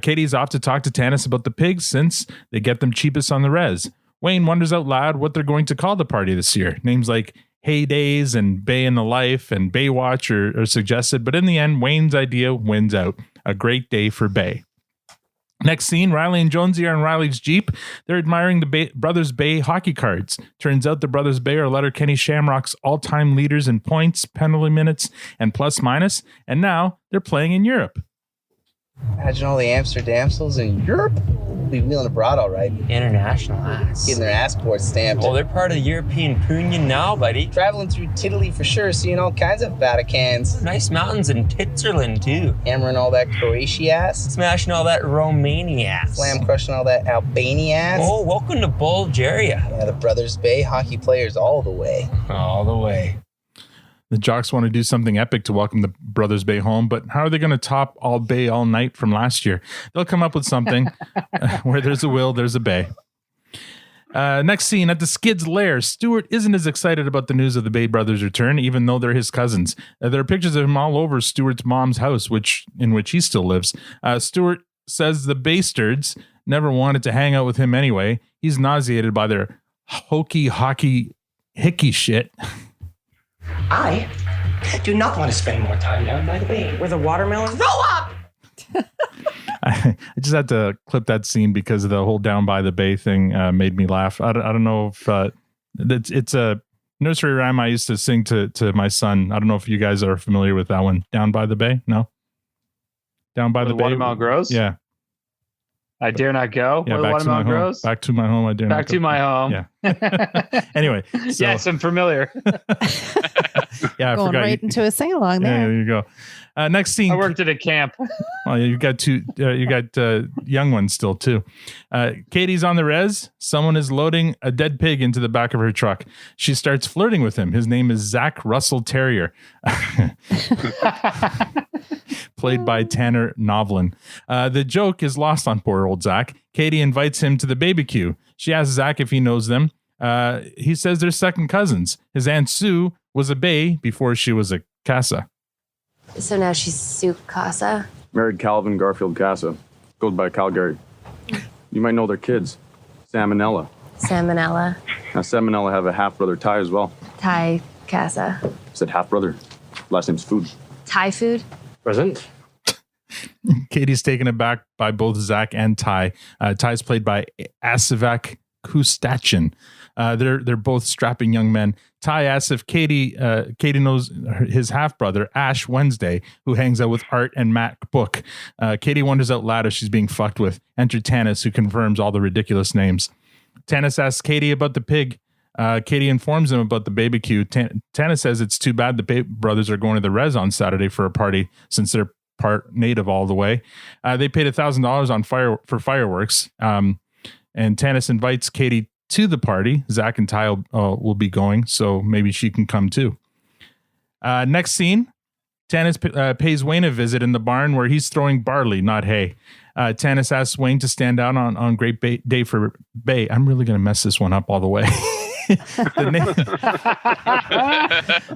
Katie's off to talk to Tanis about the pigs since they get them cheapest on the res. Wayne wonders out loud what they're going to call the party this year. Names like Heydays and Bay in the Life and Baywatch are suggested, but in the end, Wayne's idea wins out. A great day for Bay. Next scene, Riley and Jonesy are in Riley's Jeep. They're admiring the Brothers Bay hockey cards. Turns out the Brothers Bay are Letterkenny Shamrock's all-time leaders in points, penalty minutes, and plus-minus, and now they're playing in Europe. Imagine all the Amsterdamsels in Europe. Be wheeling abroad, all right. International ass. Getting their passports stamped. Oh, they're part of the European Union now, buddy. Traveling through Italy for sure, seeing all kinds of Vaticans. Nice mountains in Switzerland, too. Hammering all that Croatia ass. Smashing all that Romania ass. Slam crushing all that Albania ass. Oh, welcome to Bulgaria. Yeah, the Brothers Bay hockey players all the way. All the way. The Jocks want to do something epic to welcome the Brothers Bay home, but how are they going to top All Bay All Night from last year? They'll come up with something. Where there's a will, there's a bay. Next scene, at the Skid's lair, Stuart isn't as excited about the news of the Bay brothers' return, even though they're his cousins. There are pictures of him all over Stuart's mom's house, in which he still lives. Stuart says the Baystards never wanted to hang out with him anyway. He's nauseated by their hokey, hockey, hickey shit. I do not want to spend more time down by the bay. With a watermelon? Grow up! I just had to clip that scene because of the whole down by the bay thing made me laugh. I don't know if it's a nursery rhyme I used to sing to my son. I don't know if you guys are familiar with that one. Down by the bay? No? Down by the bay? Watermelon grows? Yeah. I dare not go. Yeah, where the watermelon grows? Back to my home. I dare not go. Back to my home. Yeah. Anyway. So, yes, I'm familiar. Yeah, I Going forgot. right into a sing-along Yeah, there. there you go. Next scene. I worked at a camp. Well, you got two. You got young ones still too. Katie's on the res. Someone is loading a dead pig into the back of her truck. She starts flirting with him. His name is Zach Russell Terrier, played by Tanner Novlin. The joke is lost on poor old Zach. Katie invites him to the BBQ. She asks Zach if he knows them. He says they're second cousins. His Aunt Sue was a Bay before she was a Casa. So now she's Sue Casa. Married Calvin Garfield Casa. Goes by Calgary. You might know their kids. Sam and Ella. Salmonella. Now, Sam and Ella have a half-brother, Ty, as well. Thai Casa. I said half-brother. Last name's Food. Thai food. Present. Katie's taken aback by both Zach and Ty. Ty's played by Asivak Kustachin. They're both strapping young men. Ty asks if Katie knows his half-brother, Ash Wednesday, who hangs out with Art and Matt Book. Katie wonders out loud if she's being fucked with. Enter Tanis, who confirms all the ridiculous names. Tanis asks Katie about the pig. Katie informs him about the barbecue. Tanis says it's too bad the Bay brothers are going to the res on Saturday for a party since they're part native all the way. They paid $1,000 for fireworks. And Tanis invites Katie to the party. Zach and Ty will be going, so maybe she can come too. Next scene, Tanis pays Wayne a visit in the barn where he's throwing barley, not hay. Tanis asks Wayne to stand out on Great Day for Bay. I'm really going to mess this one up all the way.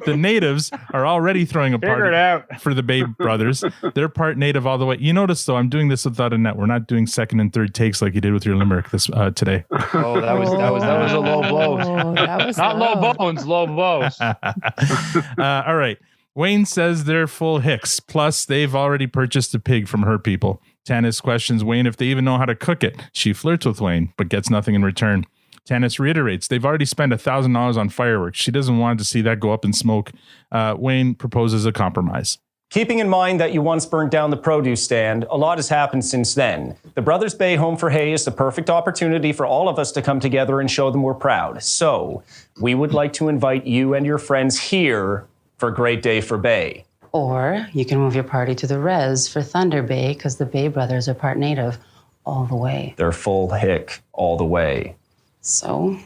The natives are already throwing a party for the Bay brothers. They're part native all the way. You notice, though, I'm doing this without a net. We're not doing second and third takes like you did with your Limerick today. Oh, that was a low blow. That was Not low bones, low blows. All right. Wayne says they're full hicks. Plus, they've already purchased a pig from her people. Tanis questions Wayne if they even know how to cook it. She flirts with Wayne, but gets nothing in return. Tanis reiterates they've already spent $1,000 on fireworks. She doesn't want to see that go up in smoke. Wayne proposes a compromise. Keeping in mind that you once burnt down the produce stand, a lot has happened since then. The Brothers Bay Home for Hay is the perfect opportunity for all of us to come together and show them we're proud. So, we would like to invite you and your friends here for Great Day for Bay. Or you can move your party to the res for Thunder Bay because the Bay brothers are part native all the way. They're full hick all the way. So?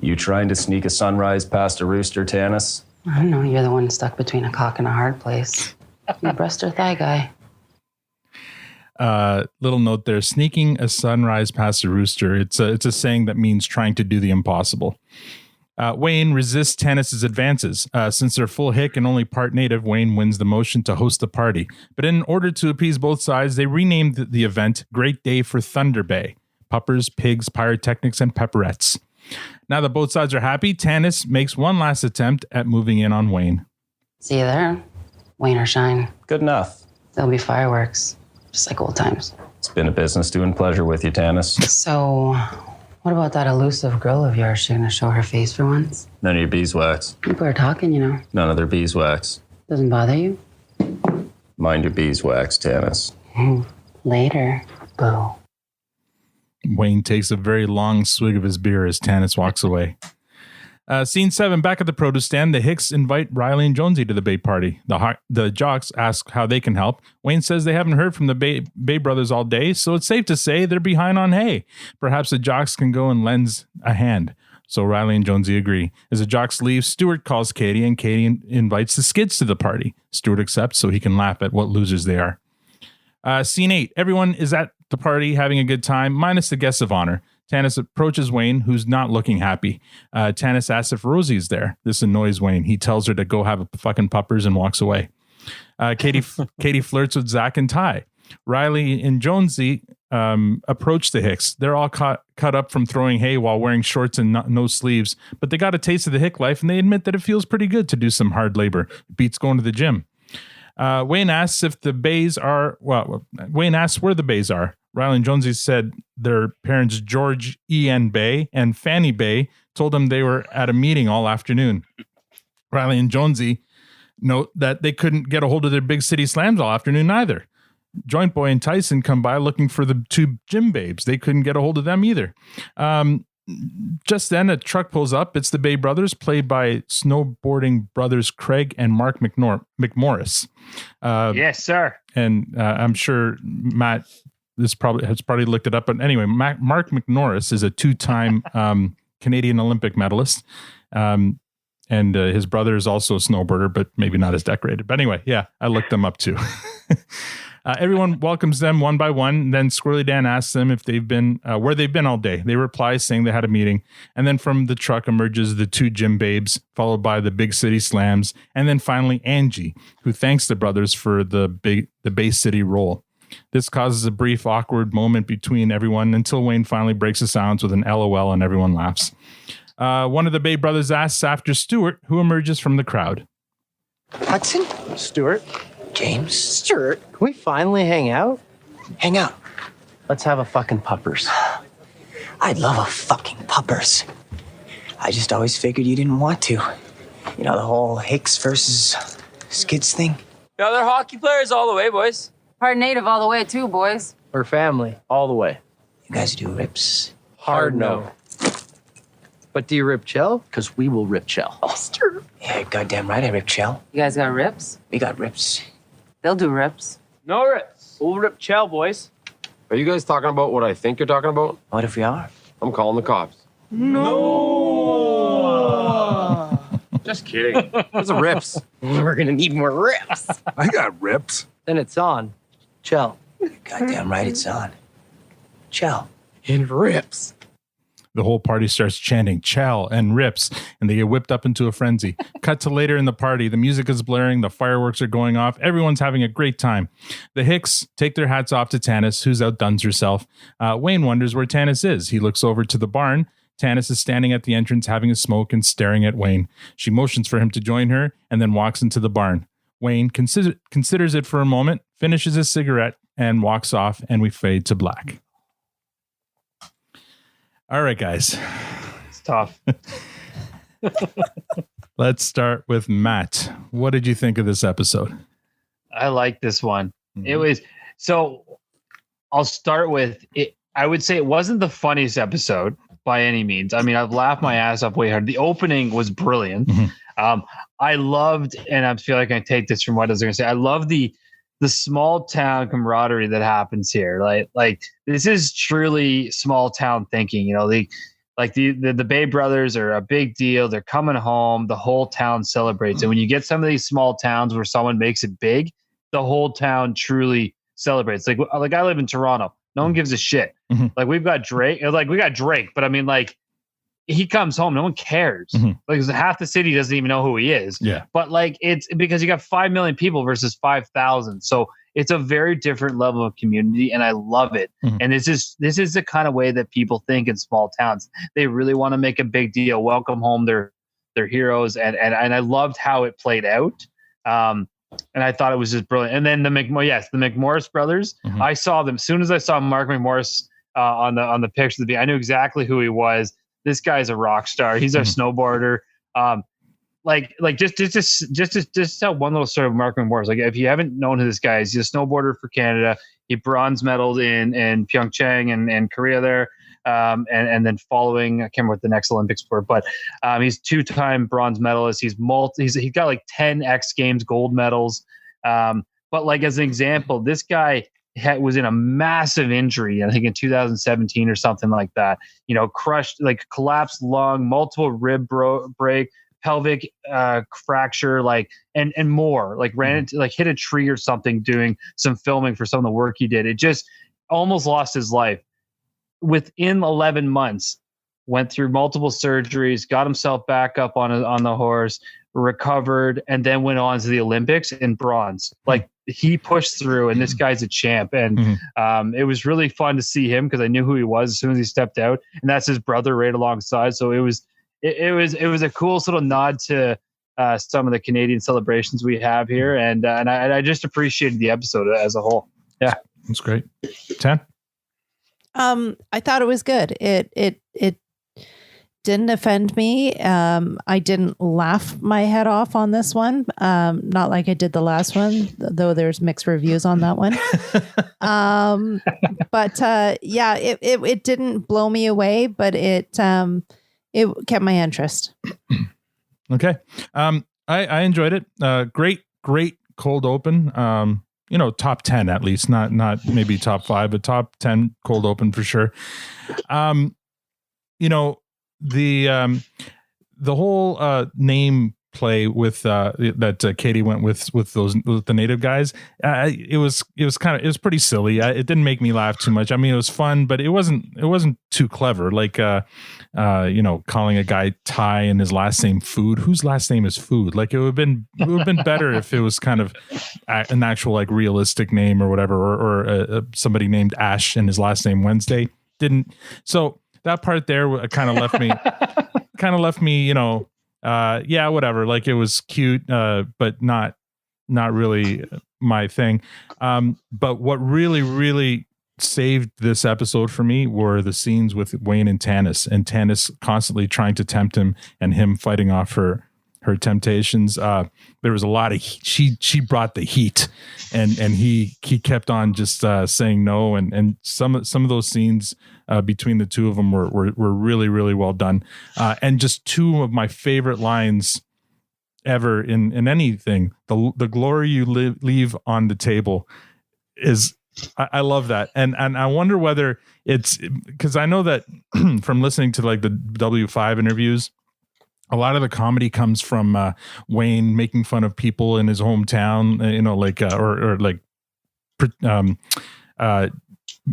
You trying to sneak a sunrise past a rooster, Tanis? I don't know. You're the one stuck between a cock and a hard place. You breast or thigh guy. Little note there, sneaking a sunrise past a rooster. It's a saying that means trying to do the impossible. Wayne resists Tanis's advances. Since they're full hick and only part native, Wayne wins the motion to host the party. But in order to appease both sides, they renamed the event Great Day for Thunder Bay. Puppers, pigs, pyrotechnics, and pepperettes. Now that both sides are happy, Tanis makes one last attempt at moving in on Wayne. See you there. Wayne or shine. Good enough. There'll be fireworks, just like old times. It's been a business doing pleasure with you, Tanis. So, what about that elusive girl of yours? She gonna show her face for once? None of your beeswax. People are talking, you know. None of their beeswax. Doesn't bother you? Mind your beeswax, Tanis. Later, boo. Wayne takes a very long swig of his beer as Tanis walks away. Scene 7, back at the produce stand, the Hicks invite Riley and Jonesy to the Bay party. The jocks ask how they can help. Wayne says they haven't heard from the Bay brothers all day, so it's safe to say they're behind on hay. Perhaps the jocks can go and lend a hand. So Riley and Jonesy agree. As the jocks leave, Stuart calls Katie, and Katie invites the Skids to the party. Stuart accepts so he can laugh at what losers they are. Scene 8, everyone is at the party having a good time, minus the guests of honor. Tanis approaches Wayne, who's not looking happy. Tanis asks if Rosie is there. This annoys Wayne. He tells her to go have a fucking puppers and walks away. Katie flirts with Zach and Ty. Riley and Jonesy approach the Hicks. They're all cut up from throwing hay while wearing shorts and no sleeves, but they got a taste of the Hick life, and they admit that it feels pretty good to do some hard labor. It beats going to the gym. Wayne asks if the Bays are, Wayne asks where the Bays are. Riley and Jonesy said their parents, George E.N. Bay and Fanny Bay, told them they were at a meeting all afternoon. Riley and Jonesy note that they couldn't get a hold of their big city slams all afternoon either. Joint Boy and Tyson come by looking for the two gym babes. They couldn't get a hold of them either. Just then, a truck pulls up. It's the Bay brothers, played by snowboarding brothers Craig and Mark McMorris. Yes, sir. And I'm sure Matt has probably looked it up. But anyway, Mark McMorris is a two-time Canadian Olympic medalist. And his brother is also a snowboarder, but maybe not as decorated. But anyway, yeah, I looked them up too. Everyone welcomes them one by one. Then Squirrely Dan asks them if they've been where they've been all day. They reply saying they had a meeting. And then from the truck emerges the two gym babes, followed by the big city slams, and then finally Angie, who thanks the brothers for the Bay City role. This causes a brief awkward moment between everyone until Wayne finally breaks the silence with an LOL and everyone laughs. One of the Bay brothers asks after Stuart, who emerges from the crowd. Hudson? Stuart? James? Stuart? Can we finally hang out? Hang out? Let's have a fucking puppers. I'd love a fucking puppers. I just always figured you didn't want to. You know, the whole Hicks versus Skids thing? No, they're hockey players all the way, boys. Part native all the way, too, boys. We're family, all the way. You guys do rips? Hard no. But do you rip Chell? Because we will rip Chell. Yeah, goddamn right I rip Chell. You guys got rips? We got rips. They'll do rips. No rips. We'll rip Chell, boys. Are you guys talking about what I think you're talking about? What if we are? I'm calling the cops. No. Just kidding. Those are rips. We're going to need more rips. I got rips. Then it's on. Chell. Goddamn right it's on. Chell. And rips. The whole party starts chanting "Chell" and "rips," and they get whipped up into a frenzy. Cut to later in the party. The music is blaring. The fireworks are going off. Everyone's having a great time. The Hicks take their hats off to Tanis, who's outdone herself. Wayne wonders where Tanis is. He looks over to the barn. Tanis is standing at the entrance having a smoke and staring at Wayne. She motions for him to join her and then walks into the barn. Wayne considers it for a moment, finishes his cigarette, and walks off, and we fade to black. All right, guys. It's tough. Let's start with Matt. What did you think of this episode? I like this one. It was so. I'll start with it. I would say it wasn't the funniest episode by any means. I mean, I've laughed my ass off way hard. The opening was brilliant. I loved, and I feel like I take this from what I was going to say. I love the small town camaraderie that happens here. Like this is truly small town thinking. You know, the Bay brothers are a big deal. They're coming home. The whole town celebrates. And when you get some of these small towns where someone makes it big, the whole town truly celebrates. Like I live in Toronto. No one gives a shit. Like we got Drake, but I mean, like he comes home, no one cares. Like half the city doesn't even know who he is. Yeah. But like it's because you got 5 million people versus 5,000. So it's a very different level of community, and I love it. And this is the kind of way that people think in small towns. They really want to make a big deal, welcome home their heroes, and I loved how it played out. And I thought it was just brilliant. And then the McMorris brothers, I saw them as soon as I saw Mark McMorris on the picture. I knew exactly who he was. This guy's a rock star. He's a snowboarder. Just tell one little story of Mark McMorris. Like if you haven't known who this guy is, he's a snowboarder for Canada. He bronze medaled in Pyeongchang and Korea there. And then following, I can't remember what the next Olympics were, but he's 2-time bronze medalist. He's got like 10 X Games gold medals. But like as an example, this guy was in a massive injury, I think in 2017 or something like that. You know, crushed, like collapsed lung, multiple rib break, pelvic fracture, like and more. Like ran into, like hit a tree or something doing some filming for some of the work he did. It just almost lost his life. Within 11 months, went through multiple surgeries, got himself back up on the horse, recovered, and then went on to the Olympics in bronze. Like he pushed through, and this guy's a champ. And it was really fun to see him because I knew who he was as soon as he stepped out, and that's his brother right alongside. So it was a cool little nod to some of the Canadian celebrations we have here, and I just appreciated the episode as a whole. Yeah, that's great. 10. I thought it was good. It didn't offend me. I didn't laugh my head off on this one. Not like I did the last one, though there's mixed reviews on that one. But it didn't blow me away, but it kept my interest. Okay. I enjoyed it. Great cold open. Top 10 at least, not maybe top 5, but top 10 cold open for sure. The whole name play with that Katie went with the native guys. It was pretty silly. It didn't make me laugh too much. I mean, it was fun, but it wasn't too clever. Like calling a guy Ty and his last name Food. Whose last name is Food? Like it would have been better if it was kind of an actual like realistic name or whatever, or somebody named Ash and his last name Wednesday. Didn't. So that part there kind of left me. Whatever. Like it was cute, but not really my thing. But what really saved this episode for me were the scenes with Wayne and Tanis constantly trying to tempt him and him fighting off her her temptations. There was a lot of she brought the heat, and he kept on just saying no, and some of those scenes between the two of them were really, really well done, and just two of my favorite lines ever in anything. The glory you leave on the table is. I love that. And I wonder whether it's because I know that from listening to like the W5 interviews, a lot of the comedy comes from Wayne making fun of people in his hometown,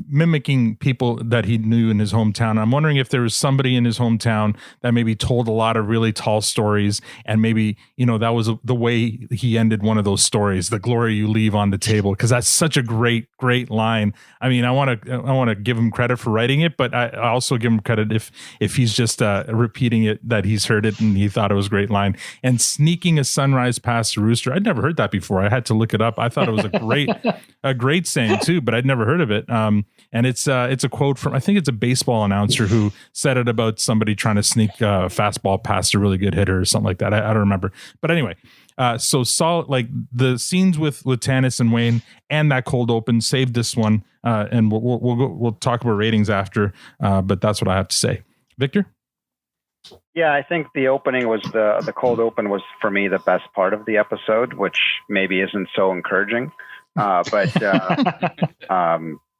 mimicking people that he knew in his hometown. I'm wondering if there was somebody in his hometown that maybe told a lot of really tall stories, and maybe, that was the way he ended one of those stories, the glory you leave on the table, because that's such a great line. I mean, I want to give him credit for writing it, but I also give him credit if he's just repeating it, that he's heard it and he thought it was a great line. And sneaking a sunrise past a rooster, I'd never heard that before. I had to look it up. I thought it was a great saying too, but I'd never heard of it. And it's a quote from, I think it's a baseball announcer who said it about somebody trying to sneak a fastball past a really good hitter or something like that. I don't remember. But anyway, so Saul, like the scenes with Tanis and Wayne and that cold open saved this one. And we'll talk about ratings after. But that's what I have to say. Victor? Yeah, I think the opening was the cold open was for me the best part of the episode, which maybe isn't so encouraging.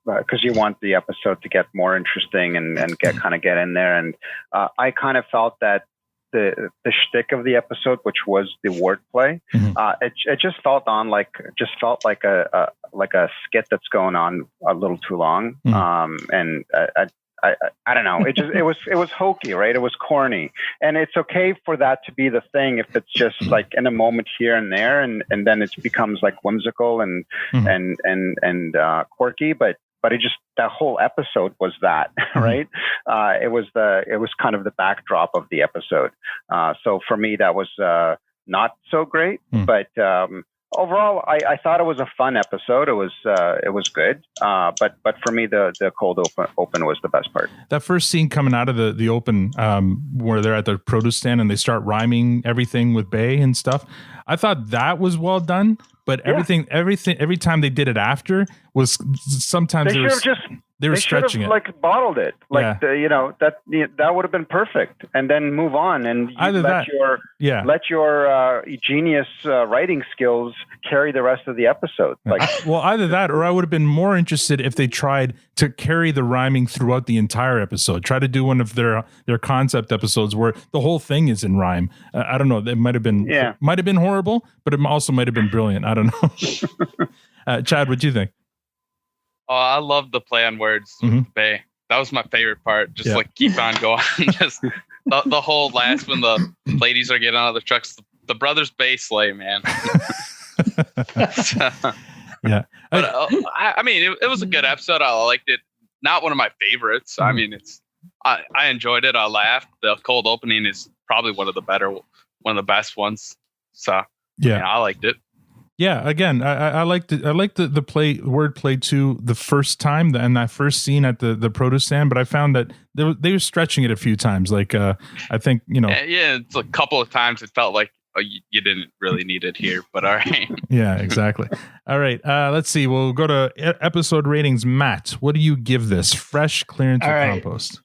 Because you want the episode to get more interesting and get in there. And I kind of felt that the shtick of the episode, which was the wordplay, it just felt like a skit that's going on a little too long. And I don't know. It was hokey, right? It was corny, and it's okay for that to be the thing if it's just like in a moment here and there, and then it becomes like whimsical and quirky. But it just, that whole episode was that, right? It was kind of the backdrop of the episode. So for me, that was not so great, but. Overall, I thought it was a fun episode. It was good. But for me, the cold open was the best part. That first scene coming out of the open, where they're at the produce stand and they start rhyming everything with Bay and stuff. I thought that was well done. But everything, every time they did it after was sometimes they were stretching it. Like bottled it, like that would have been perfect, and then move on and let your genius writing skills carry the rest of the episode. Like, well, either that, or I would have been more interested if they tried to carry the rhyming throughout the entire episode. Try to do one of their concept episodes where the whole thing is in rhyme. I don't know. It might have been horrible, but it also might have been brilliant. I don't know. Chad, what do you think? Oh, I love the play on words with Bay. That was my favorite part. Just like keep on going. Just the whole last when the ladies are getting out of the trucks. The brothers Bay slay, man. Yeah. But I mean, it was a good episode. I liked it. Not one of my favorites. I mean, I enjoyed it. I laughed. The cold opening is probably one of the best ones. So yeah, I liked it. Yeah, again, I liked it. I liked the wordplay too the first time and that first scene at the produce stand, but I found that they were stretching it a few times. Like I think yeah, it's a couple of times it felt like you didn't really need it here, but all right. Yeah, exactly. All right, let's see. We'll go to episode ratings. Matt, what do you give this? Fresh, clearance, or compost?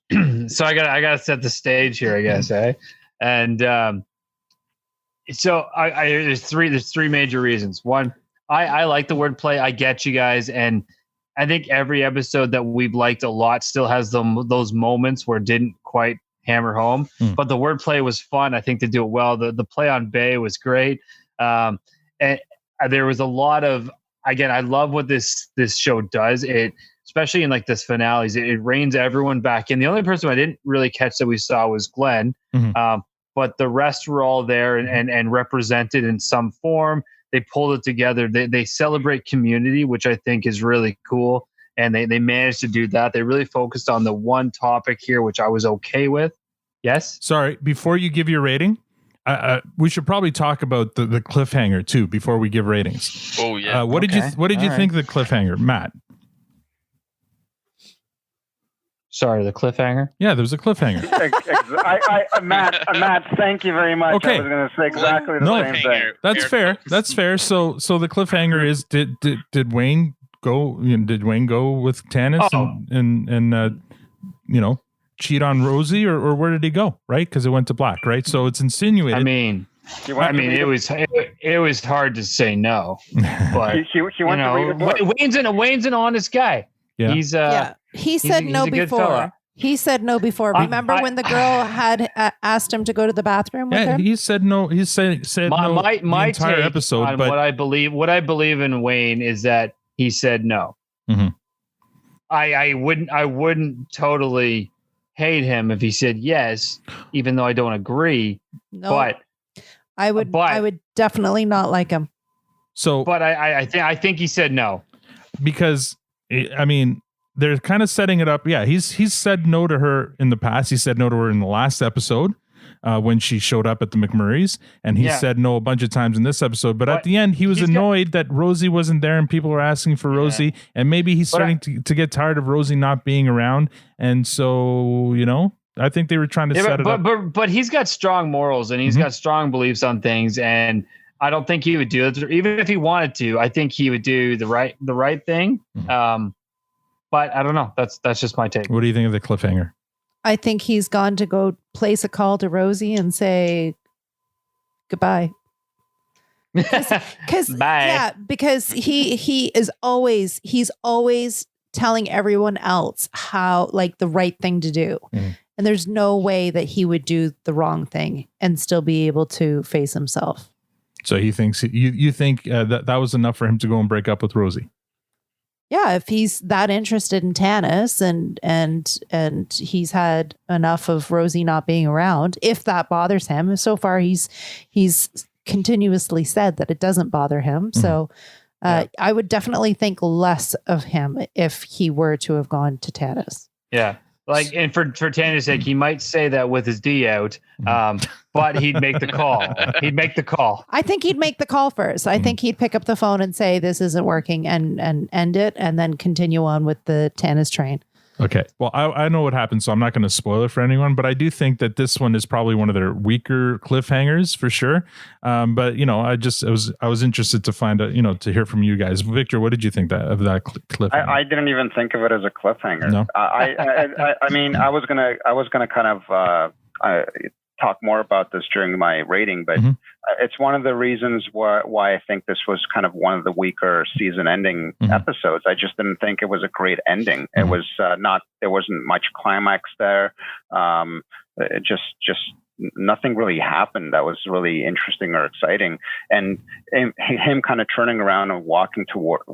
So I gotta set the stage here, I guess, and. So there's three major reasons. One, I like the wordplay. I get you guys, and I think every episode that we've liked a lot still has those moments where it didn't quite hammer home. But the wordplay was fun. I think they do it well. The play on Bay was great, and there was a lot of. Again, I love what this show does. It, especially in like this finales, it reins everyone back in. The only person I didn't really catch that we saw was Glenn. But the rest were all there and represented in some form. They pulled it together. They celebrate community, which I think is really cool. And they managed to do that. They really focused on the one topic here, which I was okay with. Yes? Sorry, before you give your rating, we should probably talk about the cliffhanger too before we give ratings. Oh, yeah. What did you think of the cliffhanger, Matt? Sorry, the cliffhanger. Yeah, there was a cliffhanger. Matt, thank you very much. Okay. I was going to say exactly the same thing. That's fair. That's fair. So the cliffhanger is did Wayne go? Did Wayne go with Tanis and cheat on Rosie, or where did he go? Right, because it went to black. Right, so it's insinuated. I mean, it was hard to say no, but Wayne's an honest guy. Yeah. He said no before. He said no before. Remember when the girl had asked him to go to the bathroom with him? He said no. He said no. My entire take episode. on But what I believe in Wayne is that he said no. Mm-hmm. I wouldn't totally hate him if he said yes, even though I don't agree. No, but I would definitely not like him. So, but I think he said no because I mean they're kind of setting it up. Yeah, he's said no to her in the past. He said no to her in the last episode when she showed up at the McMurrays, and he said no a bunch of times in this episode. But at the end, he was annoyed that Rosie wasn't there, and people were asking for Rosie, and maybe he's starting to get tired of Rosie not being around, and so I think they were trying to set it up. But he's got strong morals and he's got strong beliefs on things, and I don't think he would do it. Even if he wanted to, I think he would do the right thing. But I don't know. That's just my take. What do you think of the cliffhanger? I think he's gone to go place a call to Rosie and say goodbye. Because he's always telling everyone else how the right thing to do. Mm-hmm. And there's no way that he would do the wrong thing and still be able to face himself. So he thinks you think that was enough for him to go and break up with Rosie? Yeah, if he's that interested in Tanis and he's had enough of Rosie not being around, if that bothers him. So far, he's continuously said that it doesn't bother him. Mm-hmm. So I would definitely think less of him if he were to have gone to Tanis. Yeah. And for Tanis' sake, he might say that with his D out, but he'd make the call. I think he'd make the call first. I think he'd pick up the phone and say, this isn't working and end it and then continue on with the Tanis train. Okay. Well, I know what happened, so I'm not going to spoil it for anyone, but I do think that this one is probably one of their weaker cliffhangers for sure. But I was interested to find out, to hear from you guys. Victor, what did you think of that cliffhanger? I didn't even think of it as a cliffhanger. No? I mean, I was gonna kind of talk more about this during my rating, but it's one of the reasons why I think this was kind of one of the weaker season ending episodes. I just didn't think it was a great ending. It was there wasn't much climax there. It just nothing really happened that was really interesting or exciting. And him kind of turning around and walking towards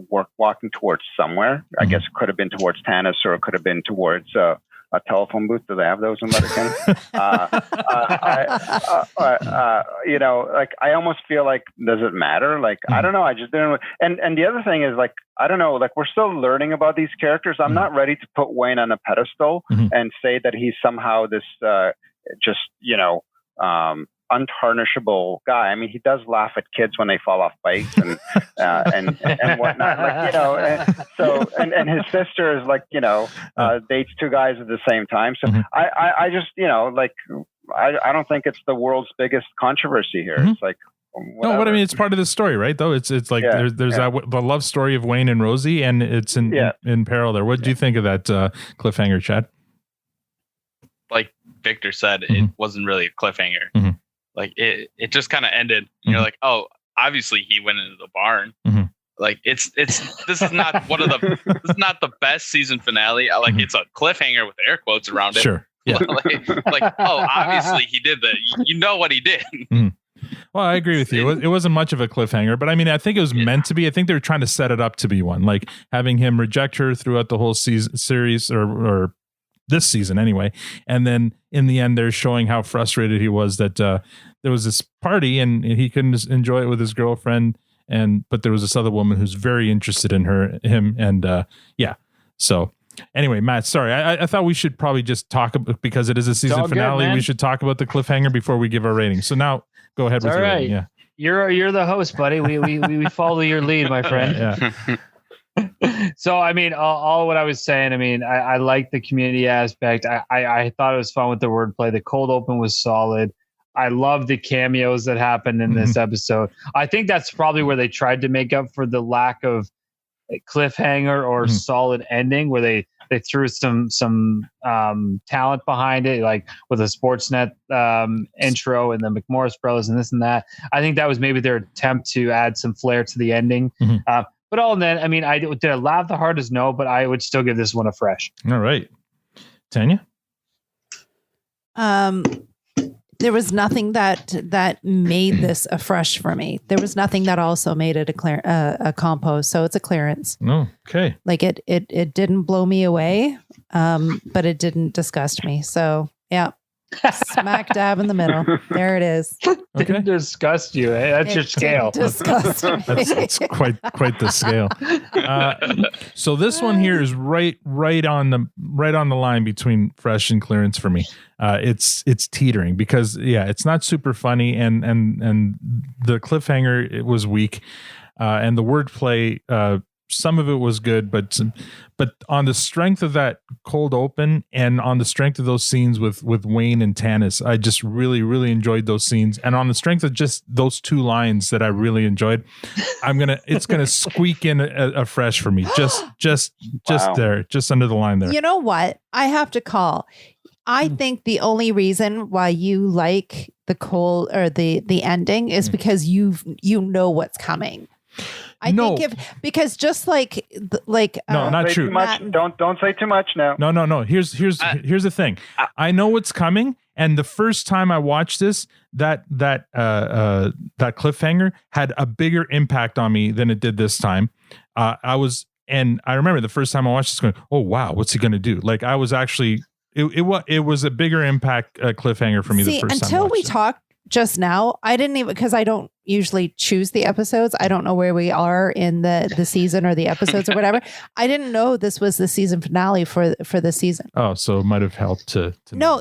somewhere. I guess it could have been towards Tanis, or it could have been towards a telephone booth. Do they have those in Letterkenny? I almost feel like, does it matter? I don't know. I just didn't. And the other thing is, I don't know. We're still learning about these characters. I'm not ready to put Wayne on a pedestal and say that he's somehow this untarnishable guy. I mean, he does laugh at kids when they fall off bikes and whatnot. And his sister is dates two guys at the same time. So I just I don't think it's the world's biggest controversy here. It's whatever. No, but I mean, it's part of the story, right? Though there's the love story of Wayne and Rosie, and it's in peril there. What do you think of that cliffhanger, Chad? Like Victor said, it wasn't really a cliffhanger. It just kind of ended. And you're like, oh, obviously he went into the barn. This is not this is not the best season finale. It's a cliffhanger with air quotes around it. Sure. Yeah. Oh, obviously he did that. You know what he did. Well, I agree with you. It wasn't much of a cliffhanger, but I mean, I think it was meant to be. I think they were trying to set it up to be one, like having him reject her throughout the whole series or this season anyway. And then in the end, they're showing how frustrated he was that there was this party and he couldn't enjoy it with his girlfriend. But there was this other woman who's very interested in him. And so anyway, Matt, sorry. I thought we should probably just talk about, because it is a season finale. We should talk about the cliffhanger before we give our rating. So now go ahead with your rating. Yeah. You're the host, buddy. We follow your lead, my friend. Yeah. So, I mean, all what I was saying, I mean, I like the community aspect. I thought it was fun with the wordplay. The cold open was solid. I love the cameos that happened in this episode. I think that's probably where they tried to make up for the lack of cliffhanger or solid ending, where they threw some talent behind it, like with a Sportsnet intro and the McMorris Brothers and this and that. I think that was maybe their attempt to add some flair to the ending. But all in that, I mean, did I laugh the hardest? No, but I would still give this one a fresh. All right. Tanya? There was nothing that made this a fresh for me. There was nothing that also made it a compose. So it's a clearance. No. Okay. Like it didn't blow me away, but it didn't disgust me. So yeah, smack dab in the middle. There it is. Didn't disgust you. Eh? That's your scale. Disgust me. That's quite the scale. So this one here is right on the line between fresh and clearance for me. It's teetering because it's not super funny and the cliffhanger, it was weak, and the wordplay, some of it was good, but on the strength of that cold open and on the strength of those scenes with Wayne and Tanis, I just really, really enjoyed those scenes. And on the strength of just those two lines that I really enjoyed, it's gonna squeak in a fresh for me. Just Wow. there, just under the line there. You know what? I have to call. I think the only reason why you like the cold or the ending is because you know what's coming. I think because just like no, not true. Don't say too much now. No. Here's the thing. I know what's coming, and the first time I watched this, that cliffhanger had a bigger impact on me than it did this time. And I remember the first time I watched this, going, "Oh wow, what's he going to do?" Like I was actually. It was a bigger impact cliffhanger for me the first time. Until we talked just now, I didn't even, because I don't usually choose the episodes. I don't know where we are in the season or the episodes or whatever. I didn't know this was the season finale for the season. Oh, so it might have helped to no,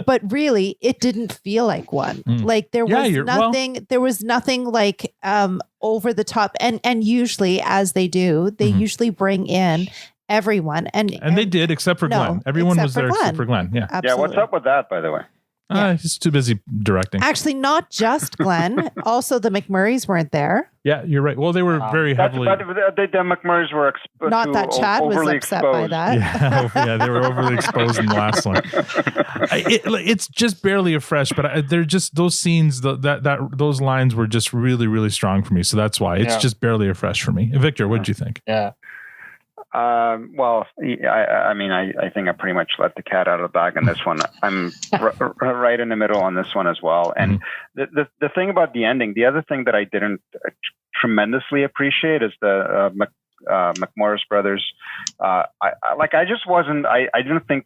but really, it didn't feel like one. Like there was nothing. There was nothing like over the top. And usually, as they do, they usually bring in everyone and they did, except for Glenn. Everyone was there except for Glenn. Yeah. Absolutely. Yeah. What's up with that, by the way? He's too busy directing. Actually, not just Glenn. Also, the McMurrays weren't there. Yeah, you're right. Well, they were very heavily. The McMurrays were not that Chad was upset by that. Yeah, they were overly exposed in the last one. It's just barely a fresh, but they're just those scenes. Those lines were just really, really strong for me. So that's why it's just barely a fresh for me. Victor, what did you think? Yeah. Well, I mean, I think I pretty much let the cat out of the bag in this one. I'm right in the middle on this one as well. And the thing about the ending, the other thing that I didn't tremendously appreciate is the McMorris Brothers. I didn't think,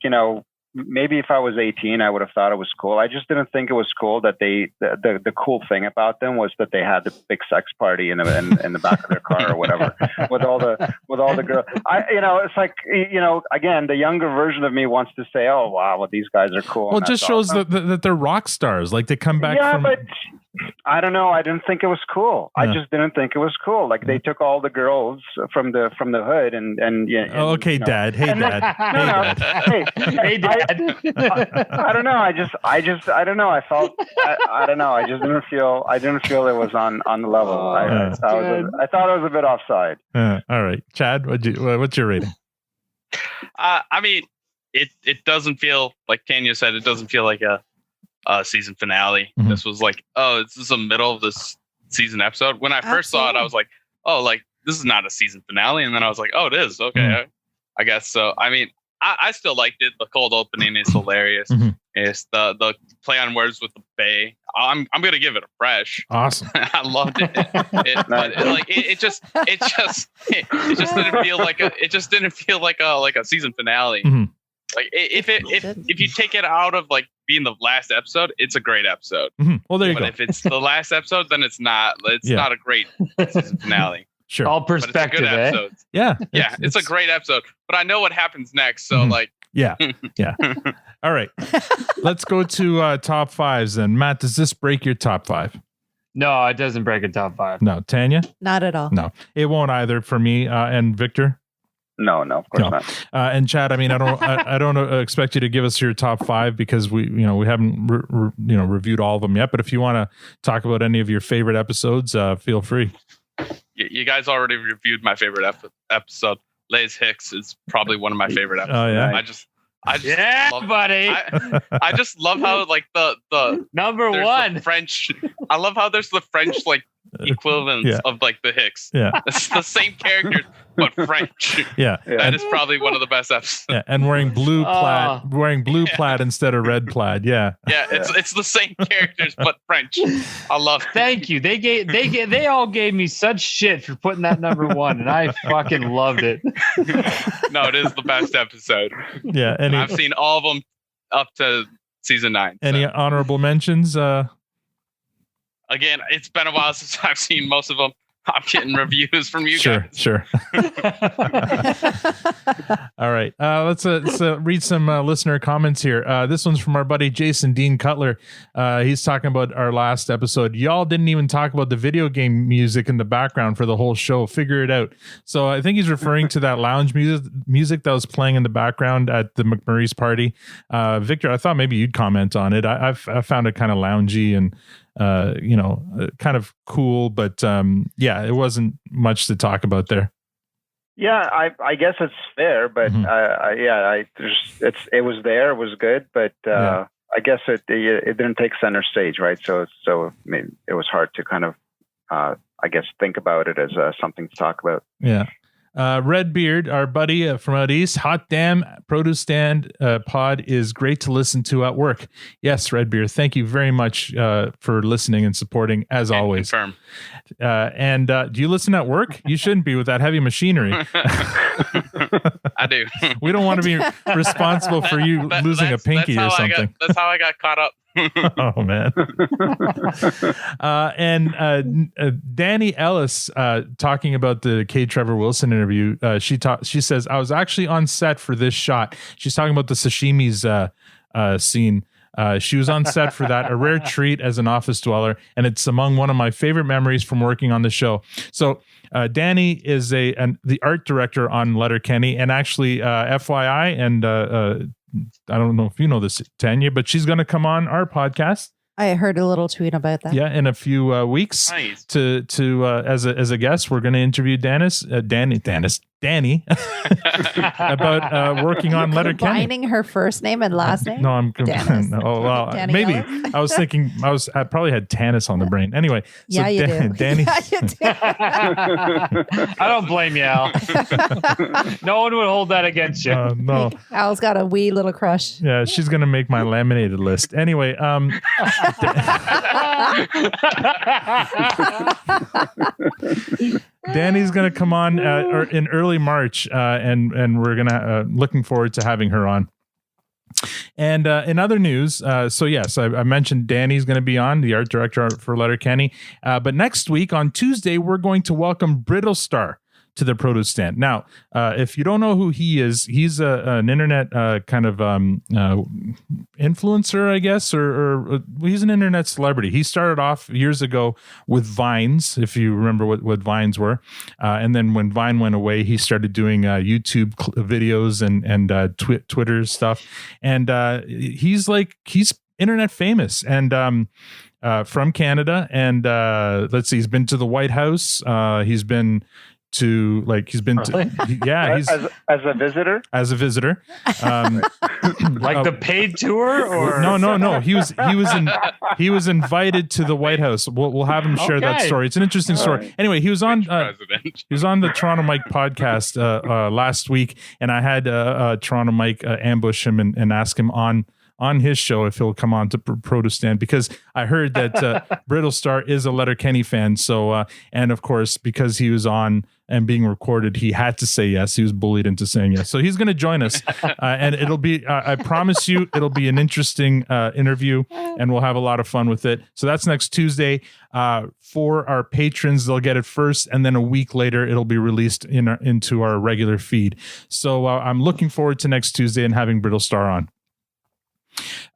maybe if I was 18, I would have thought it was cool. I just didn't think it was cool that the cool thing about them was that they had the big sex party in the back of their car or whatever with all the girls. It's like, again, the younger version of me wants to say, oh wow, well, these guys are cool. Well, it just shows that they're rock stars. Like they come back. Yeah, but I don't know. I didn't think it was cool. I just didn't think it was cool. Like they took all the girls from the hood and okay, Dad. Hey, Dad. Hey, Dad. I don't know. I don't know. I felt. I don't know. I just didn't feel. I didn't feel it was on the level. I thought it was a bit offside. All right, Chad. What's your rating? I mean, it doesn't feel like Tanya said. It doesn't feel like a season finale. This was like, this is the middle of this season episode. When I first saw it, I was like, this is not a season finale. And then I was like, oh, it is. Okay, I guess so. I mean, I still liked it. The cold opening is hilarious. It's the play on words with the Bay. I'm gonna give it a fresh. Awesome. I loved it. It just didn't feel like a season finale. Like if you take it out of like being the last episode, it's a great episode. Well, there you go. But if it's the last episode, then it's not. It's not a great season finale. Sure. All perspective, but it's a good episode. Yeah. It's a great episode. But I know what happens next. So Yeah. All right. Let's go to top fives then. Matt, does this break your top five? No, it doesn't break a top 5. No, Tanya? Not at all. No, it won't either for me. And Victor? No, of course not. And Chad, I mean, I don't expect you to give us your top 5 because we haven't reviewed all of them yet. But if you want to talk about any of your favorite episodes, feel free. You guys already reviewed my favorite episode. Lays Hicks is probably one of my favorite episodes. Oh yeah. I just yeah, love, buddy. I just love how like the number one the French. I love how there's the French like equivalents of like the Hicks. Yeah, it's the same characters but French. Yeah, that is probably one of the best episodes. Yeah, and wearing blue plaid instead of red plaid. Yeah, yeah, it's the same characters but French. I love it. Thank you. They all gave me such shit for putting that number 1, and I fucking loved it. No, it is the best episode. Yeah, I've seen all of them up to season 9. Any honorable mentions? Again, it's been a while since I've seen most of them. I'm getting reviews from you guys. Sure. All right. Let's read some listener comments here. This one's from our buddy Jason Dean Cutler. He's talking about our last episode. Y'all didn't even talk about the video game music in the background for the whole show. Figure it out. So I think he's referring to that lounge music that was playing in the background at the McMurray's party. Victor, I thought maybe you'd comment on it. I found it kind of loungy and kind of cool, but it wasn't much to talk about there. Yeah, I guess it's fair, but it was there, it was good, but I guess it didn't take center stage, right? So I mean, it was hard to kind of I guess think about it as something to talk about. Yeah. Redbeard, our buddy from out east, hot damn, Produce Stand pod is great to listen to at work. Yes, Redbeard, thank you very much for listening and supporting as always. Confirm. And do you listen at work? You shouldn't be with that heavy machinery. I do. We don't want to be responsible for you losing a pinky or something. That's how I got caught up. Oh man. And Danny Ellis talking about the K. Trevor Wilson interview, she says, I was actually on set for this shot. She's talking about the sashimi's scene. She was on set for that, a rare treat as an office dweller, and it's among one of my favorite memories from working on the show. So Danny is the art director on Letterkenny, and actually FYI, and I don't know if you know this, Tanya, but she's going to come on our podcast. I heard a little tweet about that. Yeah, in a few weeks. Nice. To as a guest, we're going to interview Danny about working on Letterkenny. Combining her first name and last name. No, I'm oh well, Danny maybe Ellis? I was thinking I probably had Tanis on the brain. Anyway, yeah, you do. Danny. Yeah, you do. I don't blame you, Al. No one would hold that against you. No, Al's got a wee little crush. yeah, she's gonna make my laminated list. Anyway, Danny's gonna come on in early March, and we're gonna looking forward to having her on. And in other news, so yes, I mentioned Danny's going to be on, the art director for Letterkenny. But next week on Tuesday, we're going to welcome Brittlestar to the Produce Stand. Now, if you don't know who he is, he's an internet kind of influencer, I guess, or he's an internet celebrity. He started off years ago with Vines, if you remember what Vines were. And then when Vine went away, he started doing YouTube videos and Twitter stuff. And he's internet famous and from Canada. And let's see, he's been to the White House. He's been to he's as a visitor like the paid tour or no he was invited to the White House. We'll have him share that story. It's an interesting story. Anyway, he was on the Toronto Mike podcast last week, and I had Toronto Mike ambush him and ask him on his show if he'll come on to Produce Stand, because I heard that Brittlestar is a Letterkenny fan. So and of course, because he was on and being recorded, he had to say yes. He was bullied into saying yes. So he's going to join us, and it'll be I promise you it'll be an interesting interview, and we'll have a lot of fun with it. So that's next Tuesday. For our patrons, they'll get it first, and then a week later it'll be released into our regular feed. So I'm looking forward to next Tuesday and having Brittlestar on.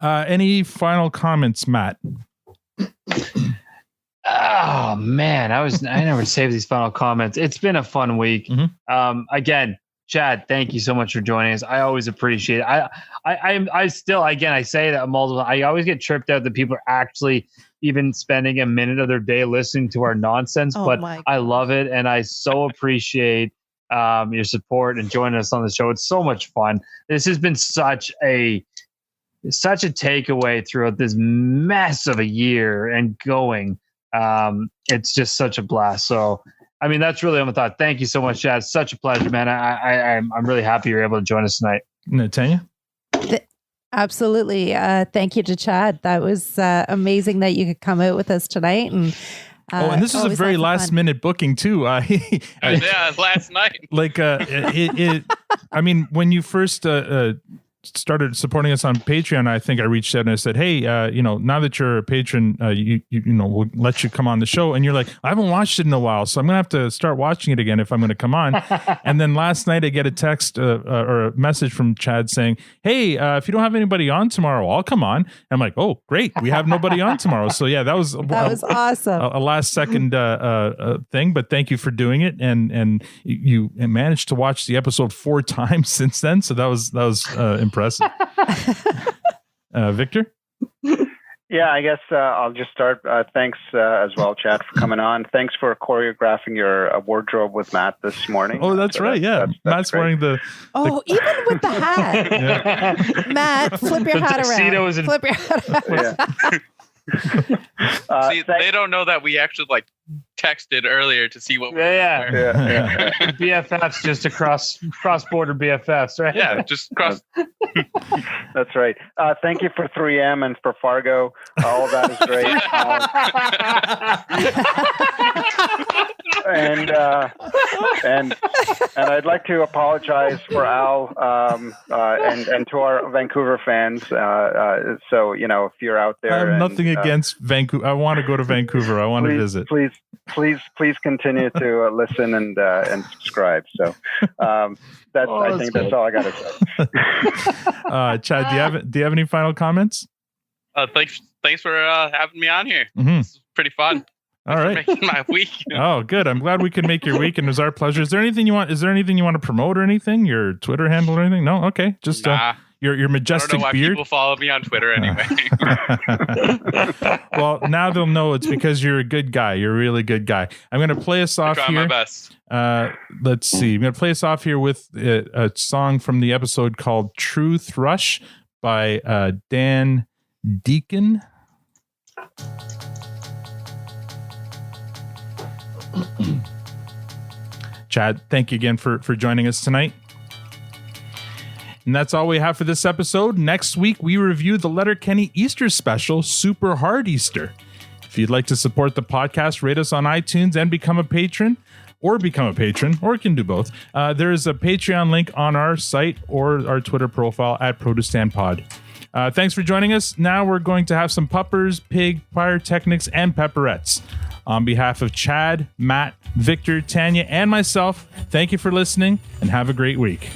Any final comments, Matt? Oh man, I never saved these final comments. It's been a fun week. Again, Chad, thank you so much for joining us. I always appreciate it. I still, again, I say that multiple. I always get tripped out that people are actually even spending a minute of their day listening to our nonsense. But I love it, and I so appreciate your support and joining us on the show. It's so much fun. This has been such a takeaway throughout this mess of a year and going. It's just such a blast. So, I mean, that's really my thought. Thank you so much, Chad. Such a pleasure, man. I'm really happy you're able to join us tonight. Tanya? Absolutely. Thank you to Chad. That was amazing that you could come out with us tonight. And and this is a very last minute booking too. Yeah, last night. Like, I mean, when you first started supporting us on Patreon, I think I reached out and I said, hey, now that you're a patron, we'll let you come on the show. And you're like, I haven't watched it in a while, so I'm gonna have to start watching it again if I'm gonna come on. And then last night I get a text or a message from Chad saying, hey, if you don't have anybody on tomorrow, I'll come on. And I'm like, oh great, we have nobody on tomorrow. So yeah, that was awesome. A last second thing, but thank you for doing it. And you managed to watch the episode 4 times since then. So that was impressive. Victor? Yeah, I guess I'll just start. Thanks as well, Chad, for coming on. Thanks for choreographing your wardrobe with Matt this morning. Oh, that's right. Yeah, Matt's wearing the. Oh, even with the hat. Yeah. Matt, flip your hat around. Flip your hat around. See, they don't know that we actually texted earlier to see what we were Yeah. BFFs, just across cross-border BFFs, right? Yeah, just cross. That's right. Thank you for 3M and for Fargo. All that is great. And I'd like to apologize for Al and to our Vancouver fans. So if you're out there, I have nothing against Vancouver. I want to go to Vancouver. I want to visit. Please continue to listen and subscribe. So I think that's all I got to say. Chad, do you have any final comments? Thanks for having me on here. Mm-hmm. It's pretty fun. All right, for making my week. Oh, good. I'm glad we could make your week, and it was our pleasure. Is there anything you want to promote or anything? Your Twitter handle or anything? No. Okay. Just your majestic I don't know why beard. people follow me on Twitter anyway. Well, now they'll know it's because you're a good guy. You're a really good guy. I'm going to play us off try here. my best. Let's see. I'm going to play us off here with a song from the episode called "True Thrush" by Dan Deacon. Chad, thank you again for joining us tonight. And that's all we have for this episode. Next week, we review the Letterkenny Easter special, Super Hard Easter. If you'd like to support the podcast, rate us on iTunes and become a patron, or you can do both. There is a Patreon link on our site or our Twitter profile at ProtestanPod. Thanks for joining us. Now we're going to have some puppers, pig, pyrotechnics, and pepperettes. On behalf of Chad, Matt, Victor, Tanya, and myself, thank you for listening and have a great week.